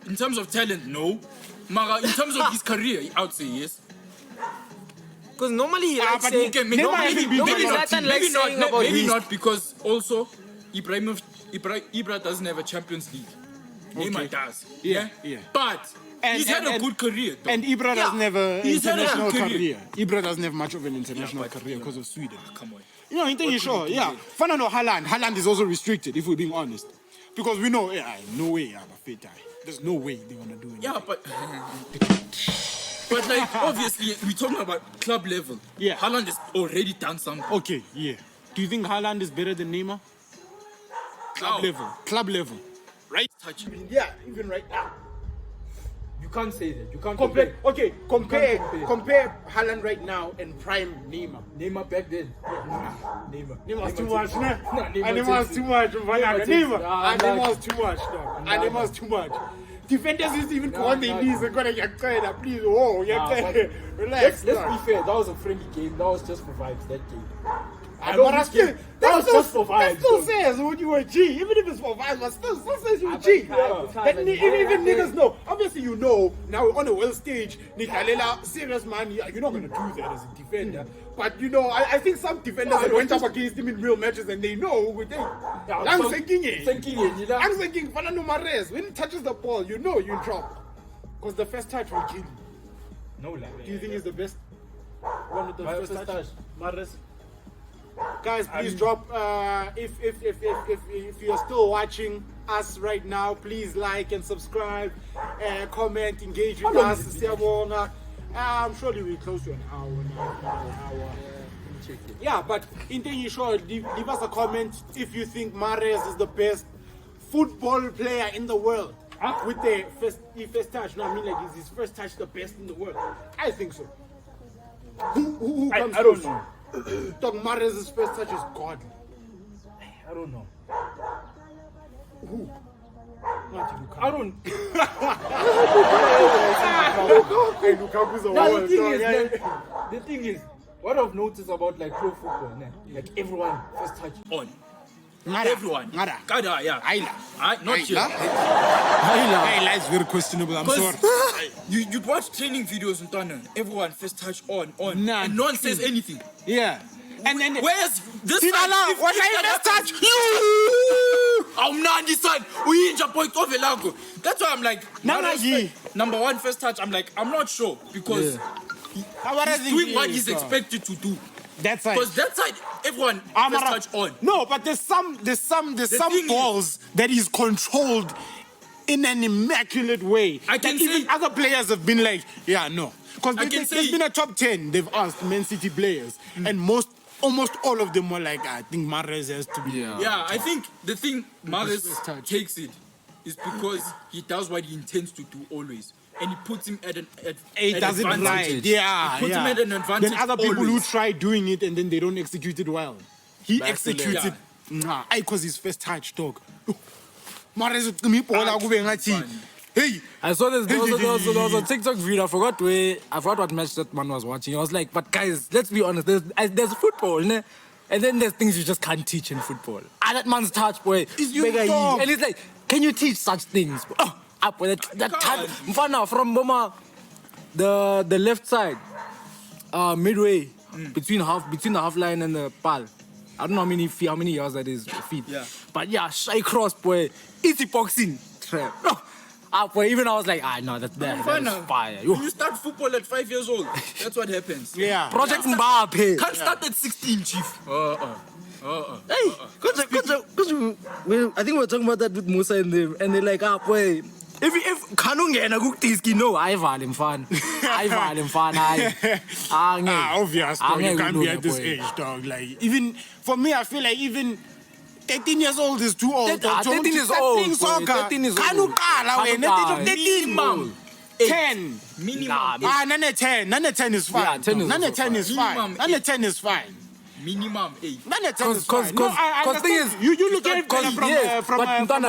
In terms of talent, no. Mara, in terms of his career, I would say yes. Because normally he likes but saying... okay, maybe Zlatan likes saying about maybe his... not, because also Ibra doesn't have a Champions League. Neymar does. Yeah. But he's had a good career, though. And Ibra doesn't have an He's had a international good career. Ibra doesn't have much of an international career because of Sweden. Come on. You know, I think sure, yeah. Fernando Haaland is also restricted, if we're being honest. Because we know, no way, there's no way they want to do it. Yeah, but like, obviously, we're talking about club level. Yeah. Haaland has already done something. Okay, yeah. Do you think Haaland is better than Neymar? Club level. Right? Touch. Yeah, even right now. You can't say that. You can't Compare Haaland right now and prime Neymar. Neymar back then. Neymar was too much, nah. Neymar was too much. Neymar was too much, dog. Neymar was too much. Defenders used to even go on their knees and go like, please, relax. Let's be fair. That was a friendly game. That was just for vibes. That game. That was just for vibes. That still says when you were a G. Even if it's for vibes, but still says you were a G. Even niggas know. Obviously, you know, now on the world stage, Nikalela, serious man, you're not going to do that as a defender. But, you know, I think some defenders that went up against him in real matches and they know who they I'm thinking, Fernando Mares, when he touches the ball, you know you're in trouble. Because the first touch will kill you. No, like. Do you think he's the best? One with the first touch? Mares? Guys, please drop. If you're still watching us right now, please like and subscribe, comment, engage with us. I'm sure we're close to an hour now. Yeah, but in the short, leave us a comment if you think Mahrez is the best football player in the world. with the first touch. No, I mean like is his first touch the best in the world? I think so. Who comes I don't close? know. Dog Mahrez's first touch is godly. I don't know. Who? Not Lukaku. I don't. Hey, Lukaku's a Now, wall, the thing dog. is, Yeah. man, the thing is, what I've noticed about like pro football, man, like everyone first touch on. Ngada. Everyone. Ngada. Kada, yeah. Ayla. Not here. Ayla is very questionable. I'm sorry. You'd watch training videos in Tana. Everyone first touch on. Nah. And no one says anything. Yeah. And then Whereas this Tinala, if what that I first happens- touch? You. Awumnandi son, uyinja point of Elago. That's why I'm like, Nanaji. number one first touch. I'm like, I'm not sure because What he's doing what he's expected to do. That's right. Because that side, everyone first Amara, touch on. No, but there's some thing balls that is controlled in an immaculate way. I that can even say- other players have been like, yeah, no. Because I can there's say- been a top 10 they've asked Man City players, and almost all of them were like, I think Mahrez has to be. Yeah, I think the thing first Mahrez touch. takes it is because he does what he intends to do always. And he puts him at an It doesn't advantage. right. Yeah, He puts yeah. him at an advantage Then other people always. who try doing it and then they don't execute it well. He Excellent. executes it. Nah, because his first touch, dog. Mahrez ucima ibhola kube ngathi, hey, I saw this. There was a TikTok video. I forgot what match that man was watching. I was like, but guys, let's be honest. There's football, ne? And then there's things you just can't teach in football. Ah, that man's touch, boy. Is you Bega dog. And it's like, can you teach such things? Oh, up with that touch. Mfana from Boma, the left side, midway between the half line and the pal. I don't know how many yards that is feet. Yeah. But yeah, shy cross, boy. Easy boxing. Trap. Boy, even I was like, no, that is fire. You start football at 5 years old. That's what happens. yeah. Project Mbappe. Can't start at 16, chief. Hey, because I think we were talking about that with Musa and them, and they're like, boy, if Kanungena Guktiski, no, I val him fan. Obvious, dog. You can't be at this boy. age, dog. Like, even for me, I feel like even 13 years old is too old. 13 is old, boy. Soccer. 13 is old. Kanukala, wena. Kanukala. 13, Minimum. 10. Minimum. None 10 is fine. Yeah, 10 is None also 10 is fine. Minimum None eight. 10 is fine. Minimum 8. None 10 is Cause fine. No, I thing understand. is, you look at it from a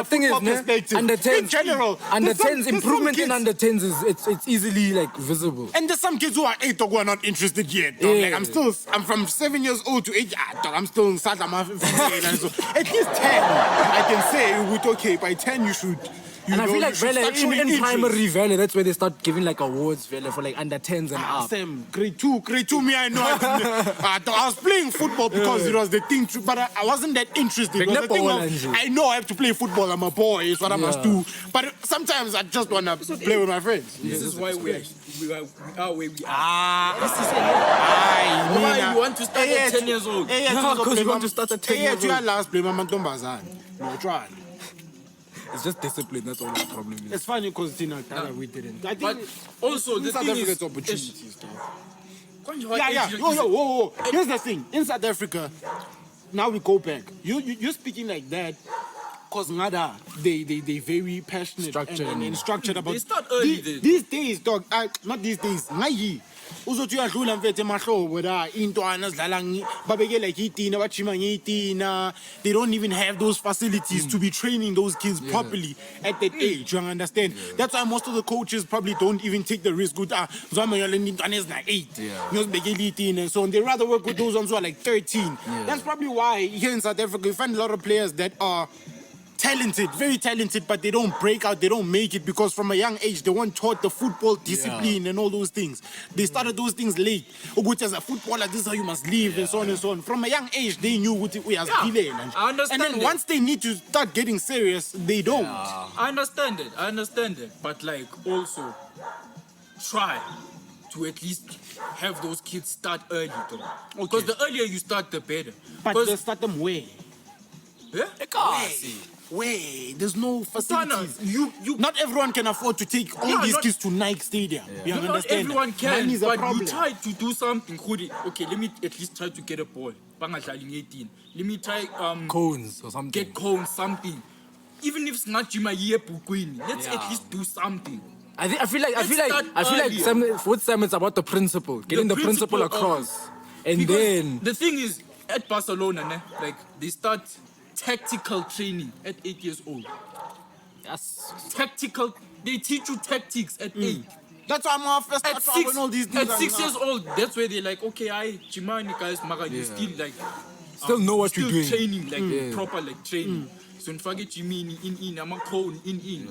thing is, football perspective. under 10s, in general, under there's some- 10s, there's some improvement in kids- under 10s is it's easily like visible. And there's some kids who are 8 who are not interested yet. Dog. Yeah. Like I'm from 7 years old to 8. Dog, I'm still in Sadama. So at least 10, I can say, with okay, by 10 you should. And I feel like you should start in showing interest. primary Vele, that's where they start giving like awards Vele for like under 10s and up. Same, grade 2, me, I know. I was playing football because it was the thing, but I wasn't that interested. It was the thing of, I know I have to play football, I'm a boy, it's what I must do. But sometimes I just want to play with my friends. This is why we are where we are. Why you want to start at 10 years old? because you want to start at 10 years old. Yeah, last play, Mama Tombazan. No, try. It's just discipline, that's all the problem is. It's funny because Tina we didn't. I But think also, the South thing Africa is, gets opportunities. yeah. Whoa. Here's the thing. In South Africa, now we go back. You're speaking like that because Ngada, they very passionate Structured. and structured about. They start early These days, dog. Not these days. Ngayi. Uzothi uyadlula mfethu emahlobo la intwana sidlala babeke like itina bachima ngeitina. They don't even have those facilities to be training those kids properly at that age. You understand? That's why most of the coaches probably don't even take the risk. Good, zama yale intwana is like 8. Ngiyozibekela itina and so on. They rather work with those ones who are like 13. That's probably why here in South Africa you find a lot of players that are talented, very talented, but they don't break out, they don't make it because from a young age they weren't taught the football discipline and all those things. They started those things late. Ukuthi as a footballer, this is how you must live and so on and so on. From a young age, they knew what we as I understand And then it. once they need to start getting serious, they don't. I understand it. But like also try to at least have those kids start early though. Because the earlier you start, the better. But they start them where? Yeah? Where? There's no facilities. You Not everyone can afford to take all these kids to Nike Stadium. You not understand? everyone can, Money is a but problem. you try to do something. Okay, let me at least try to get a ball. Bangadlaling 18. Let me try Cones or something. get cones, something. even if it's not Jima Ye Pukwini, let's at least do something. I feel like earlier. with Sam it's about the principle, getting the principle across. And Because then the thing is, at Barcelona, like they start tactical training at 8 years old. Tactical, they teach you tactics at 8. That's why I'm first At start when all these things at are 6 years old, that's where they're like, okay, Jimani guys, Maga, you still like still know what you're doing. training, like proper like training. So in forget Jimini in, I'm a cone in.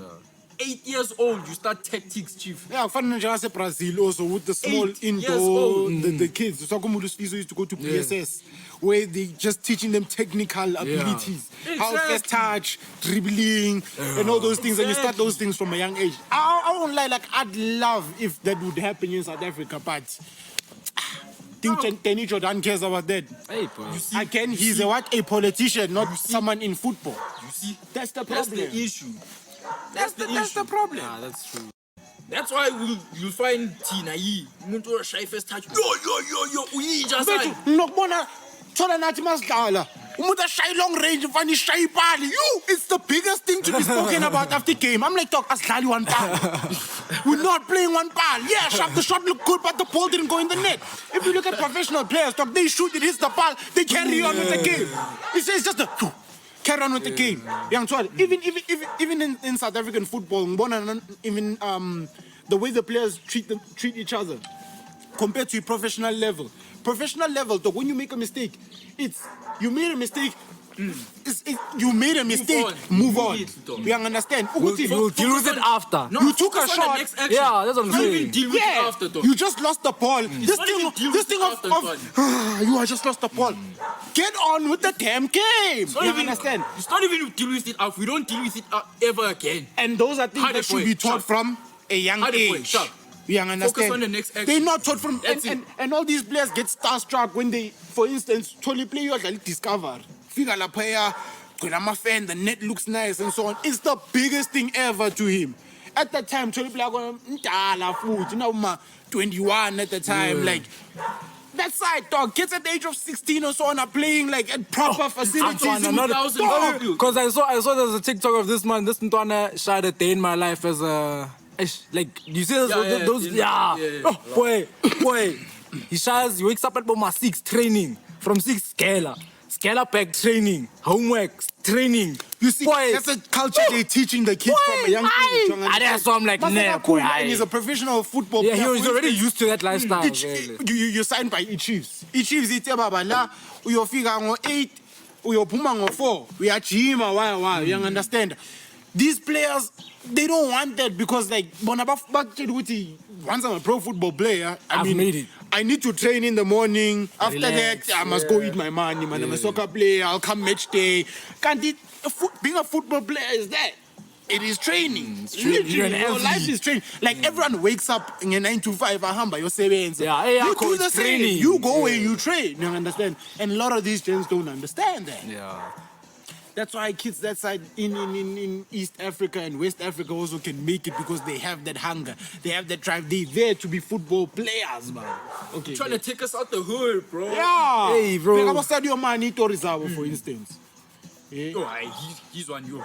8 years old, you start tactics, chief. Yeah, fun in Brazil also with the small 8 years indoor, old. the kids. Sokomudu's used to go to PSS, where they just teaching them technical abilities, how first touch, dribbling, and all those things. And you start those things from a young age. I won't lie, like I'd love if that would happen in South Africa, but I think Tenny Jordan cares about that. hey, bro. Again, he's a politician, not someone in football. You see, That's the that's problem. the issue. That's the problem. Yeah, that's true. That's why you'll find Tina Yi. Muntu shy first touch. Yo, we just like. Nokubona thola nathi masidlala umuntu ashaye long range mfana ishaye ipali it's the biggest thing to be spoken about after game. I'm like, dog, asidlali one pal. We're not playing one pal. Yeah, the shot looked good, but the ball didn't go in the net. If you look at professional players, dog, they shoot, it hits the ball, they carry on with the game. It's just a carry on with the game. Even in South African football, even the way the players treat each other compared to a professional level. Professional level, dog, when you make a mistake, you made a mistake. You made a mistake. Move on. You understand? We'll deal with it after. No, You took a focus on the shot. next action. Yeah, that's what I'm Don't saying. even deal with it after, though. You just lost the ball. This not even deal with thing it after, you have just lost the ball. Get on with the damn game. You understand? It's not even deal with it after. We don't deal with it ever again. And those are things Hard that should point, be taught sharp. from a young Hard point, age. sharp. You understand? Focus on the next action. They're not taught from That's it. and all these players get starstruck when they, for instance, totally play you like discover. Figure la player, fan, the net looks nice and so on. It's the biggest thing ever to him. At that time, totally play you know, 21 at the time, like. That side, dog, kids at the age of 16 or so on are playing like at proper facilities. Because I saw there's a TikTok of this man. This Ntwana shot a day in my life as a like you see those oh boy he wakes up at about 6 training from 6 scalar back training, homework training. You see, that's a culture they're teaching the kids from a young age. That's why I'm like, nah, boy. And he's a professional football player. Yeah, he's already used to that lifestyle. You signed by E-Chiefs. E-Chiefs, it's about la, you figure on 8, you puma on 4. We are Chima, why, you understand? These players, they don't want that because, like, once I'm a pro football player, I mean, made it. I need to train in the morning. After that, I must go eat my money, man. I'm a soccer player. I'll come match day. Being a football player is that. It is training. Literally, your life is training. Like everyone wakes up in a 9 to 5, you're 7. You do the same. Training. You go and you train. You understand? And a lot of these gens don't understand that. Yeah. That's why kids that side in East Africa and West Africa also can make it because they have that hunger. They have that drive. They're there to be football players, man. Okay. Trying to take us out the hood, bro. Yeah. Hey, bro. Like our Sadio Mane to Rizabo, for instance. Yeah. Oh, he's one yo.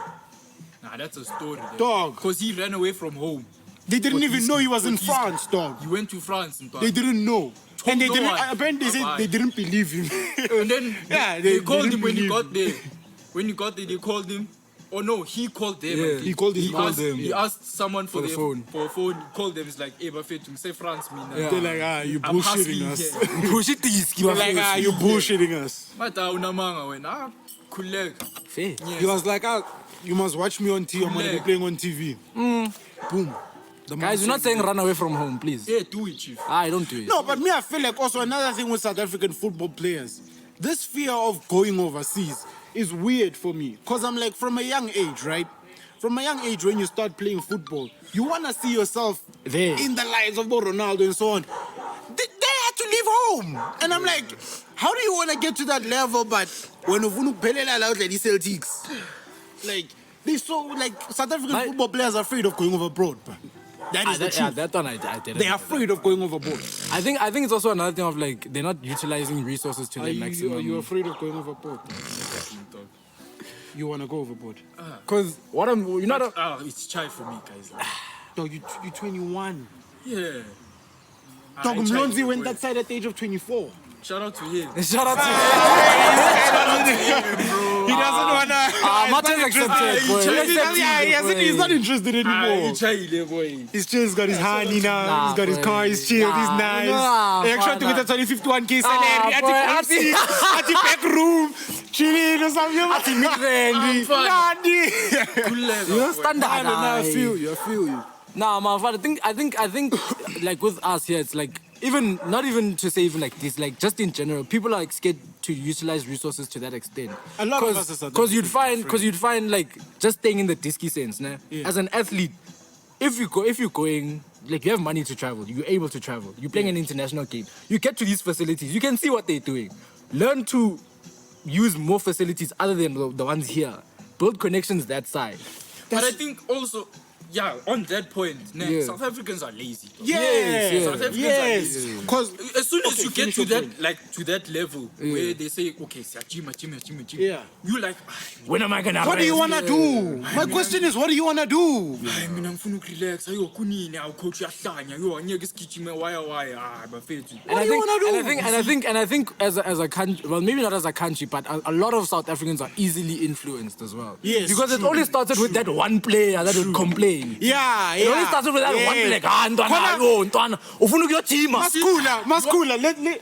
Nah, that's a story. Dog. Because he ran away from home. They didn't even know he was in France, dog. He went to France. And They didn't know. And they no didn't, one. apparently they said they didn't believe him. And then Yeah, they they called didn't him when he believe. got there. When he got there, they called him. Oh no, he called them. Yeah, I think. he called them. He asked someone for the phone. For a phone. He called them. It's like, hey, Buffett, say France, me now. They're like, you I'm bullshitting hustling us. here. Push it this. They're like, you bullshitting us. Mata unamanga when kuleg. Fair. He was like, you must watch me on TV. I'm going to be playing on TV. Boom. Guys, you're not saying run away from home, please. Yeah, do it, chief. I don't do it. No, but me, I feel like also another thing with South African football players, this fear of going overseas is weird for me. Because I'm like, from a young age, right? From a young age, when you start playing football, you want to see yourself There. in the lives of Ronaldo and so on. They had to leave home. And I'm like, how do you want to get to that level, but when you pelela out like the Celtics? Like, they so, like, South African football players are afraid of going overboard, bro. That is the truth. That one I didn't. They are afraid of going overboard. I think it's also another thing of like they're not utilizing resources to their maximum. Are you afraid of going overboard? You wanna go overboard? Cause what I'm, you know, It's chai for me, guys. Dog, you 21. Yeah. Dog, Chai Mlonzi for went boy. that side at the age of 24. Shout out to him. shout out to He doesn't wanna. Martin's accepted, boy. He's not interested anymore. Chai, boy. He's chill, he's got his honey now, Nah, he's got his boy. car, he's chill, he's Nah, nice. nah, Extra fine, to get a 51K salary at boy, the at the back room, chilling or something. At the I'm fine. Cool level, You're boy. standard. I feel you. Nah, man, but I think, like with us here, it's like even not even to say even like this, like just in general, people are like scared to utilize resources to that extent. A lot of us are South because you'd find like just staying in the disky sense, nah? As an athlete, if you're going. Like you have money to travel, you're able to travel, you're playing an international game, you get to these facilities, you can see what they're doing. Learn to use more facilities other than the ones here. Build connections that side. But I think also, on that point, Yeah. South Africans are lazy. Yes. South Africans are Yes, lazy. because As soon as you get finish to your that, like to that level where they say, okay, gym, Yeah. you like, When am I gonna what do you wanna do? My question is, what do you wanna do? I mean, I'm funu relax. Ayo, kunini, I'll coach you ahlanya. Yo, anyeke skitching why. Bafethu. What do you wanna do? And I think as a country, well, maybe not as a country, but a lot of South Africans are easily influenced as well. Yes, because it true, only started with that one player that would complain. Yeah. It only started with that one player. Like, Ntwana, ufuna ukuyojima. Maskula.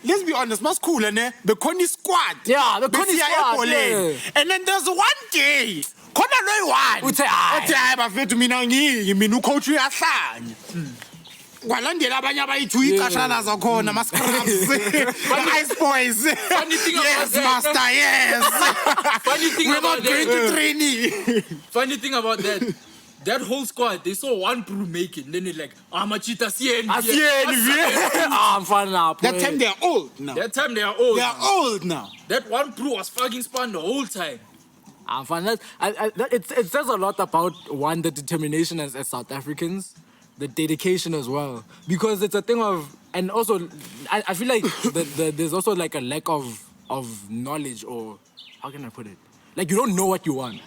Let's be honest. Maskula, ne? The Connie squad. Yeah, the Connie Besiya squad, ebholeni. yeah. And then there's one day. Khona loyi-one. Uthe, hayi. Othi, hayi bafethu mina mina ucoach uyahlanya. Kwalandela abanye abayi-2 icashana zakhona ama-scrubs, ice boys. Funny thing about Yes, that. master, yes. Funny thing We're about not going to that. training. Funny thing about that. That whole squad, they saw one brew make it. Then they're like, machita CN. I'm fine now. That time they are old now. That time they are old. They are old now. That one brew was fucking spun the whole time. I'm fine. It says a lot about one, the determination as South Africans, the dedication as well, because it's a thing of, and also I feel like there's also like a lack of knowledge, or how can I put it? Like you don't know what you want.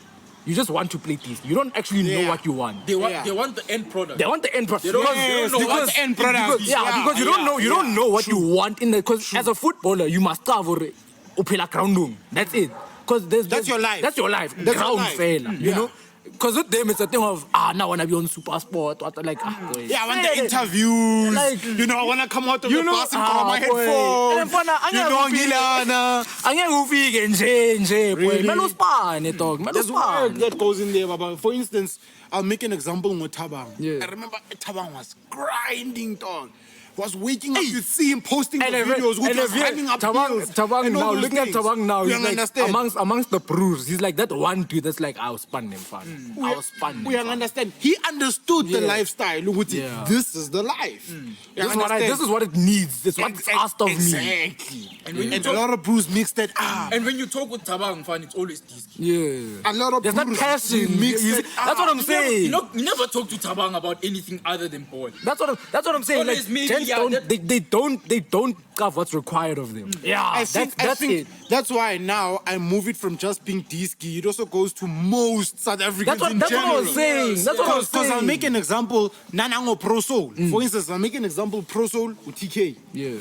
You just want to play this. You don't actually know what you want. They want the end product. They want the end product. They don't know what the end product. Because you don't know. You don't know what you want in the. Because as a footballer, you must have upela groundung. That's it. Because That's your life. That's your life. That's your Ground life. failure. You know. Because with them, it's a thing of now I wanna be on super sport. Boy. Yeah, I want the interviews. Like, I wanna come out of you the know, bus and call my boy. headphones. And then, Ngilana. Angeke ufike nje boy. Really? Melo spane dog. Melo There's work spane. that goes in there, Baba. For instance, I'll make an example with Tabang. Yeah. I remember Tabang was grinding, dog. Was waking up, you see him posting the videos, which was running up hills. Tabang and all now, those looking at things. Tabang now, We he's like understand. amongst the brews, he's like that one dude that's like, I'll span them fun. I'll span them We fun. understand. He understood the Yeah. lifestyle. Ukuthi, Yeah. this is the life. You This understand? is what it needs. It's what's asked of me. Exactly. And when you And a talk, lot of brews mixed that up. and when you talk with Tabang fan, it's always this. Yeah. A lot of There's that brews passion. mixed You- it that's what up. I'm saying. You never talk to Tabang about anything other than ball. That's what I'm saying. Always Like, maybe, gents yeah, don't, that- they don't have what's required of them. Yeah, I think it. that's why now I move it from just being Diski. It also goes to most South Africans in That's what I general. was saying. That's what I was Because saying. I'll make an example, Nanango Pro Soul. For instance, I'll make an example, Pro Soul with TK. Yeah.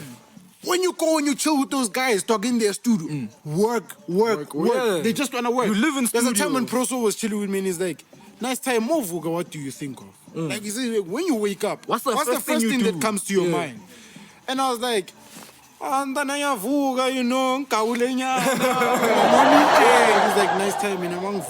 When you go and you chill with those guys, talk in their studio, work. Yeah. They just wanna work. You live in There's a time studio. when Pro Soul was chilling with me and he's like, nice time, Vuga, what do you think of? Like, he said, when you wake up, What's the first thing you thing do? that comes to your Yeah. mind? And I was like, Andana yavuga, ngawulenyana. He's like, nice time, and I'm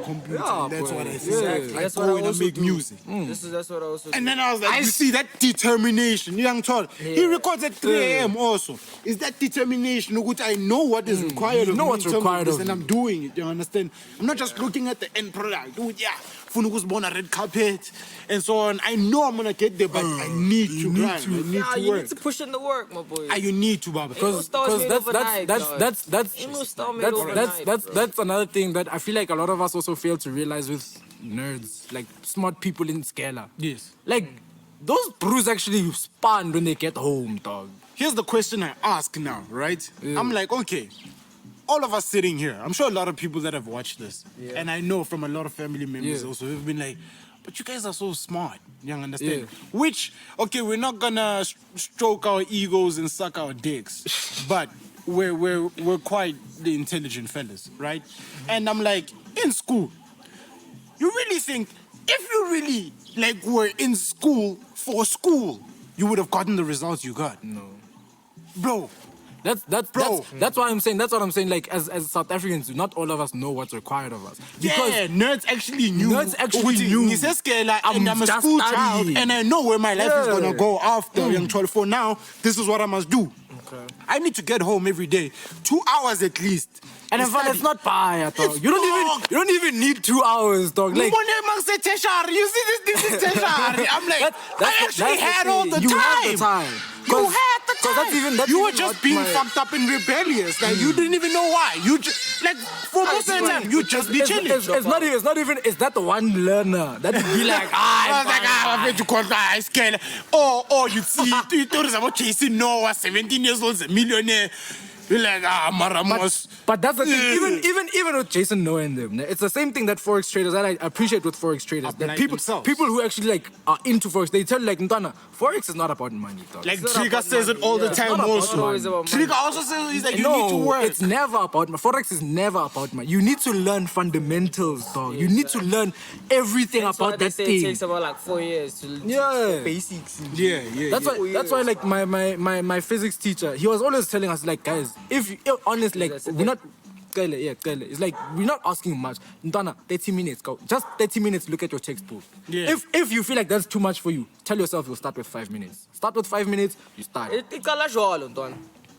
computer. Yeah, That's boy. what I think. Yeah. I That's go what I in and also make do. music. That's what I also do. And then I was like, you see that determination, young child. He records at 3 a.m. also. Is that determination? Which I know what is required You of know me what's in terms required this, of and you. I'm doing it. You understand? I'm not just looking at the end product. Dude, yeah, Funukus born a red carpet and so on. I know I'm gonna get there, but I need to grind. I need Nah, to you work. need to push in the work, my boy. You need to, Baba. Because that's another thing that I feel like a lot of us also fail to realize with nerds, like smart people in Scala. Yes. Like those brews actually spawn when they get home, dog. Here's the question I ask now, right? I'm like, okay, all of us sitting here, I'm sure a lot of people that have watched this, and I know from a lot of family members also who've been like, but you guys are so smart. You understand? Yeah. Which, okay, we're not gonna stroke our egos and suck our dicks, but we're quite the intelligent fellas, right? And I'm like, in school, you really think if you really like were in school for school, you would have gotten the results you got? No. Bro. That's what I'm saying. That's what I'm saying. Like as South Africans, not all of us know what's required of us. Because nerds actually knew. Nerds actually knew. I'm a just school child, studying. and I know where my life is gonna go after young child. For now, this is what I must do. Okay. I need to get home every day, 2 hours at least. And in fact, it's not fire, dog. You don't even need 2 hours, dog. Like, you see this is tertiary. I'm like, I actually had all the you time. had the time. You had the time. That's You were even just what being my- fucked up and rebellious. Like you didn't even know why. You just like for most of the time you just be chilling. It's not even. It's that one learner that would be like, I was like, I bet you call that scale. Or you see, you thought it's about chasing Noah, 17 years old, a millionaire. You're like, Maramos. But that's the thing. Even with Jason Noah and them, it's the same thing that forex traders that I appreciate with forex traders. That Like people themselves. who actually like are into forex, they tell you like, Ntana, forex is not about money, dog. Like It's not Trigger about says it money, all the yeah. time It's not also. always about money. Trigger also says he's like, you No, need to work. it's never about money. Forex is never about money. You need to learn fundamentals, dog. You need to learn everything That's why about they that say thing. it takes about like 4 years to Yeah. basics. Yeah. That's why like my physics teacher, he was always telling us like, guys, if honestly, like, That's it. we're not it's like we're not asking much. Ntana, 30 minutes, go. Just 30 minutes, look at your textbook. Yeah. If you feel like that's too much for you, tell yourself you'll start with 5 minutes. Start with 5 minutes, you start. It's casual, Ntwana.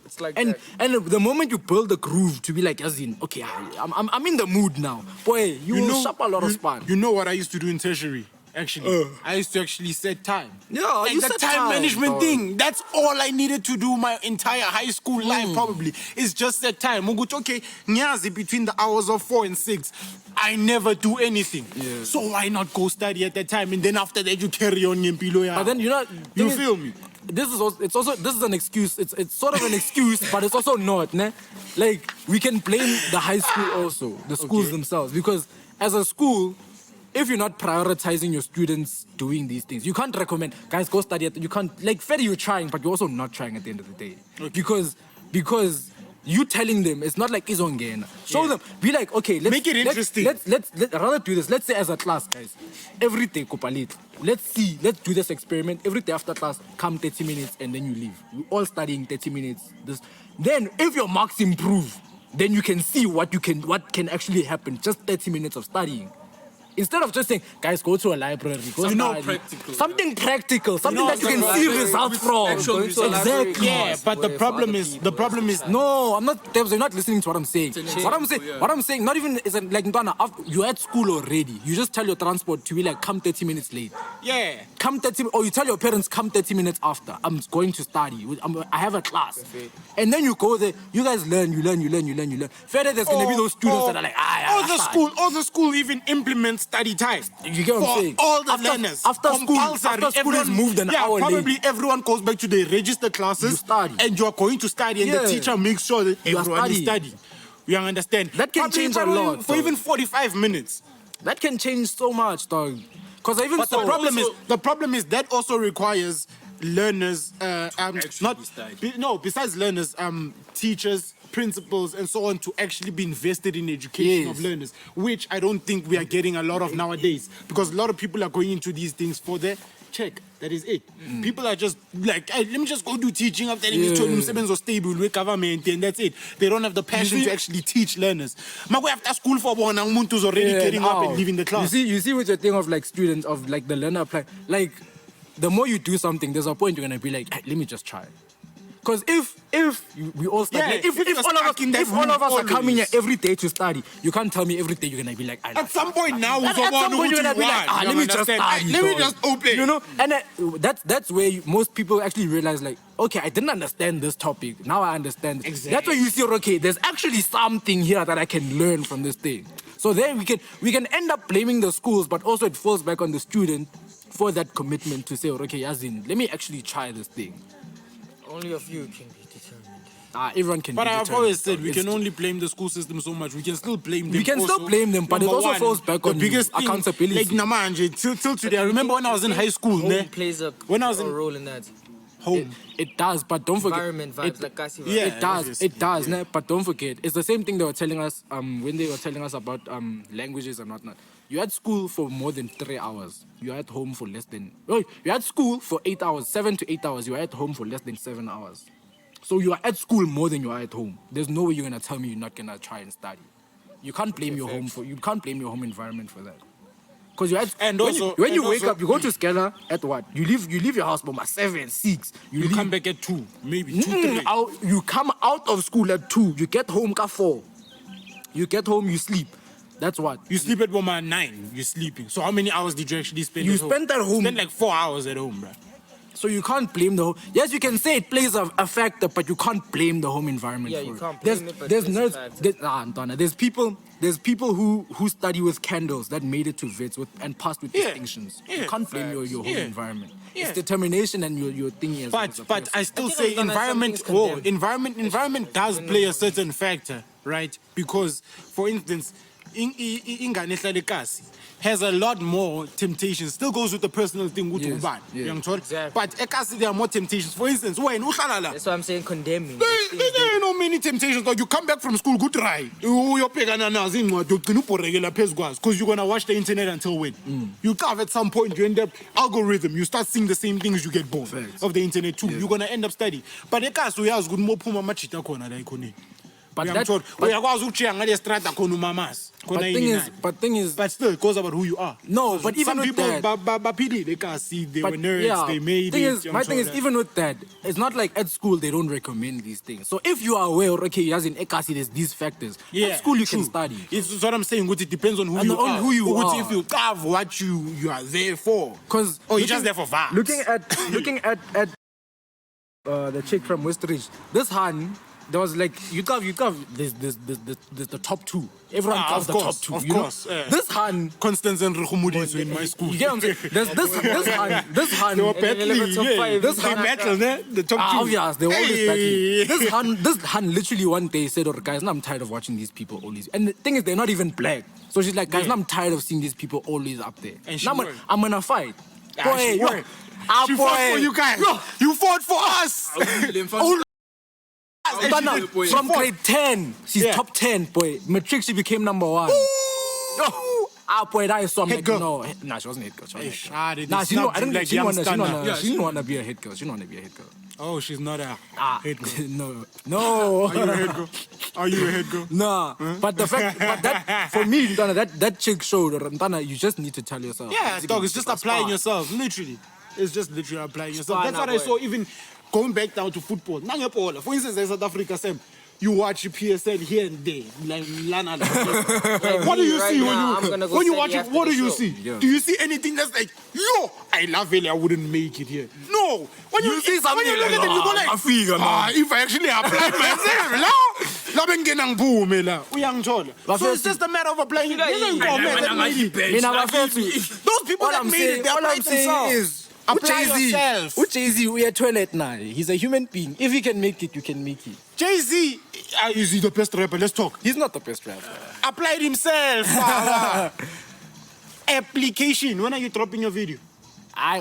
It's like And that. the moment you build the groove to be like, as in, okay, I'm in the mood now. Boy, you will shop a lot of span. You know what I used to do in tertiary? Actually, I used to actually set time. Yeah, like you the set time time, management dog. thing. That's all I needed to do my entire high school life. Probably is just set time. Muguchi, okay, nyazi between the hours of 4 and 6, I never do anything. Yeah. So why not go study at that time and then after that you carry on in Piloya? But then you feel me? This is an excuse. It's sort of an excuse, but it's also not, ne? Like we can blame the high school also, the schools themselves, because as a school, if you're not prioritizing your students doing these things, you can't recommend guys go study at. You can't like fairly you're trying, but you're also not trying at the end of the day, because you telling them it's not like izongena. Show them. Be like, okay, let's Make it interesting. Let's rather do this. Let's say as a class, guys, every day kopalit. Let's do this experiment. Every day after class, come 30 minutes and then you leave. We all studying 30 minutes. Then if your marks improve, then you can see what can actually happen. Just 30 minutes of studying. Instead of just saying, guys, go to a library. Go study. practical. Something practical. Something that you can something see like results from. actual results. Exactly. Yeah, but the problem is No, I'm not. You're not listening to what I'm saying. What I'm saying, not even is like Ntwana, you're at school already. You just tell your transport to be like, come 30 minutes late. yeah. Come 30, or you tell your parents, come 30 minutes after. I'm going to study. I have a class. And then you go there. You guys learn. You learn. Further, there's gonna be those students that are like, all the school even implements study time. You get what I'm For saying? all the learners. After school Compulsory. is moved an hour probably late. everyone goes back to the registered classes. You study. And you're going to study, and the Yeah. teacher makes sure that You are everyone is studying. studying. You understand? That can change a probably lot, for though. even 45 minutes. That can change so much, dog. Because even But so, the problem is that also requires learners, besides learners, teachers, principals, and so on, to actually be invested in education Yes. of learners, which I don't think we are getting a lot of nowadays, because a lot of people are going into these things for their check. That is it. People are just like, hey, let me just go do teaching after them stable with government, and that's it. They don't have the passion to actually teach learners. Magwe after school for one, Muntu is already getting up and leaving the class. You see with your thing of like students, of like the learner apply, like the more you do something, there's a point you're gonna be like, hey, let me just try. Because we all study, Yeah, like, if you're all of stuck in that us are room coming here always. every day to study, you can't tell me every day you're gonna be like, At some point now, At some point you're gonna be like, let me just study. Let me dog. just open. You know, and that's where most people actually realize, like, okay, I didn't understand this topic. Now I understand. Exactly. That's where you see, okay, there's actually something here that I can learn from this thing. So then we can end up blaming the schools, but also it falls back on the student for that commitment to say, okay, as in, let me actually try this thing. Only a few can be determined. Everyone can. But be I've determined. always said we It's- can only blame the school system so much. We can still blame them. We can still also. blame them, but it Number also one, falls back the on biggest thing, accountability. Like Namanje, till today. I remember when I was in high school. Home Ne? plays a When I was in role in that. home. It does, but don't forget. Environment vibes, like Kasi vibes. Yeah. It does, obviously, it does, ne? But don't forget, it's the same thing they were telling us when they were telling us about languages and whatnot. You're at school for more than 3 hours. You're at home for less than. Oh, you're at school for 8 hours, 7 to 8 hours. You're at home for less than 7 hours. So you are at school more than you are at home. There's no way you're gonna tell me you're not gonna try and study. You can't blame your home for. You can't blame your home environment for that. Because you're at. And when also- you, when you and wake also- up, you go to Scanner at what? You leave your house by 7, 6. You leave, come back at 2, maybe 2, 3. you come out of school at 2. You get home at 4. You get home, you sleep. That's what. You sleep at 9. You're sleeping. So how many hours did you actually spend? You at home? spent at home. You spent like 4 hours at home, bro. So you can't blame the home. Yes, you can say it plays a factor, but you can't blame the home environment Yeah, for you it. can't There's blame it, but there's it's a nerds. factor. Antona, there's people who study with candles that made it to vets and passed with Yeah. distinctions. Yeah. You can't blame your home Yeah. environment. Yeah. It's determination and your thing is. But I still I think say I've done environment. something condemned. Environment does play a certain factor, right? Because, for instance, ingane ehlala eKasi has a lot more temptations. Still goes with the personal thing. Ukuthi Yes, ubani, yeah. uyangithola? Exactly. But eKasi there are more temptations. For instance, when uhlala la, That's why I'm saying condemning. there are no many temptations. Like you come back from school, good try. Uyobhekana nazo incwadi ugcina ubhorekela phezu kwazo because you're gonna watch the internet until when? You carve at some point, you end up algorithm. You start seeing the same things, you get bored Facts. of the internet too. You're gonna end up studying. But eKasi uyazi ukuthi mophuma amachita khona la ikhoneni. But that- Uyangithola? but- Uyakwazi ukujiya ngale strata khona umamazi. but Khona thing yini is, nani. but thing is, But still, it goes about who you are. No, but even some with people, that- baphilile eKasi, they were but nerds, yeah, they made thing it. is, my thing is, uyangithola? even with that, it's not like at school they don't recommend these things. So if you are aware, okay, as in Ekasi, there's these factors. At school you can true. study. It's what I'm saying. Ukuthi it depends on who And you on are. who you Ukuthi are. if you carve what you are there for. Because Oh, you're just there for vibes. looking at the chick from Westridge, this Han, there was like you carve. There's the top 2. Everyone carves the top 2. Of you know? course. This Han. Constance and Rukhumudiso in my school. You get what I'm saying? There's this Han. They were And then battling. top Yeah. five. This they battle, ne? The top 2. Obvious, they were always Hey. battling. This Han literally one day said, "Oh, guys, now I'm tired of watching these people always." And the thing is, they're not even black. So she's like, "Guys, now I'm tired of seeing these people always up there. And she Now won. I'm gonna fight." Ah, she yo. won. She fought for you guys. You fought for us. Ntwana, from grade 10, she's Yeah. top 10, boy. Matric, she became number 1. Boy, that is so I'm Head like, girl. no. Nah, she wasn't a head girl. She wasn't a head girl. They Nah, she snubbed I don't you think like she didn't young wanna, Stunner. she didn't wanna be a head girl. She didn't wanna be a head girl. Oh, she's not a head girl. No. Are you a head girl? Are you a head girl? Nah, but the fact, but that for me, Ntwana, that chick showed Ntwana, you just need to tell yourself. Yeah, dog, it's just applying Aspire. yourself, literally. It's just literally applying yourself. Aspire That's what now, I boy. saw even going back down to football. Nangepola. For instance, in South Africa, Sam, you watch PSL here and there. Like, what do you right see now, I'm gonna go when you study watch it? after What the do you show. see? Yeah. Do you see anything that's like, yo, I love it, I wouldn't make it here? No. When You see when something you look like, at them, you go "Ah, like, I feel it, man." if I actually applied myself, la bengena ngiphume la. Uyangithola. So it's Bafethu- just a matter of applying. Should I- There's no comment that made it. Mina bafethu, Those people all that I'm made saying, it, they all applied I'm saying themselves. is, Apply yourself. Jay-Z, we are toilet now. He's a human being. If he can make it, you can make it. Jay-Z, is he the best rapper? Let's talk. He's not the best rapper. Applied himself. Application. When are you dropping your video?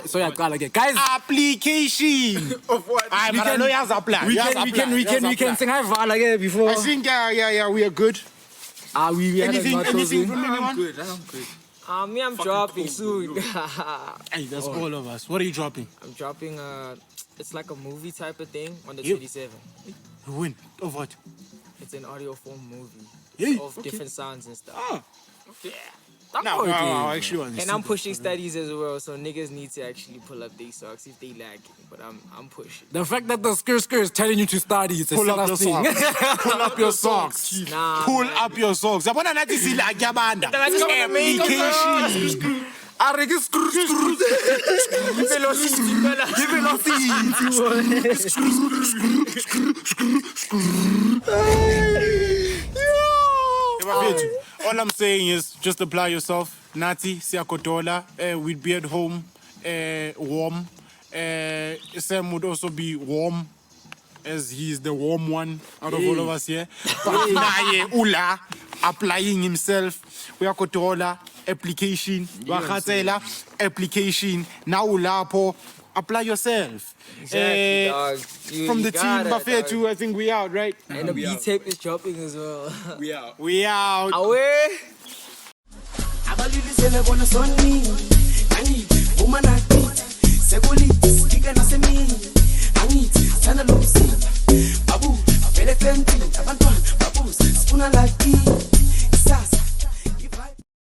So yeah, guys. Application. Of what? I know he has applied. We He has can applied. sing high vala again before. I think we are good. We had Anything not from chosen. anyone? I'm good. Me, I'm dropping soon. Hey, that's all of us. What are you dropping? I'm dropping it's like a movie type of thing on the You- 27th. When? Of what? It's an audio form movie Yeah, of different sounds and stuff. Ah. Yeah. No, I actually want to And see I'm that. pushing studies as well, so niggas need to actually pull up their socks if they lack it. But I'm pushing. The fact that the skr is telling you to study is a Pull up your serious thing. socks. Pull up your socks. Nah, Pull man. up your socks. Yabona nathi sila kyabanda. Application. I reckon screw. All I'm saying is just apply yourself. Nati, siyakodola. We'd be at home, warm. Sam would also be warm. as he's the warm one out of all of us here. But naye ula applying himself. We are controller application. Wakhatela application. Now ulapo apply yourself. Exactly, dog. From You the got team it, Buffet dog. too, I think we out, right? And the beat tape is dropping as well. We out. We out. Away. Abalilisele bona sonni angithi uma nathi sekulithi sifika nasemini angithi thana lo msiba babu vele fenti abantwana babu sifuna like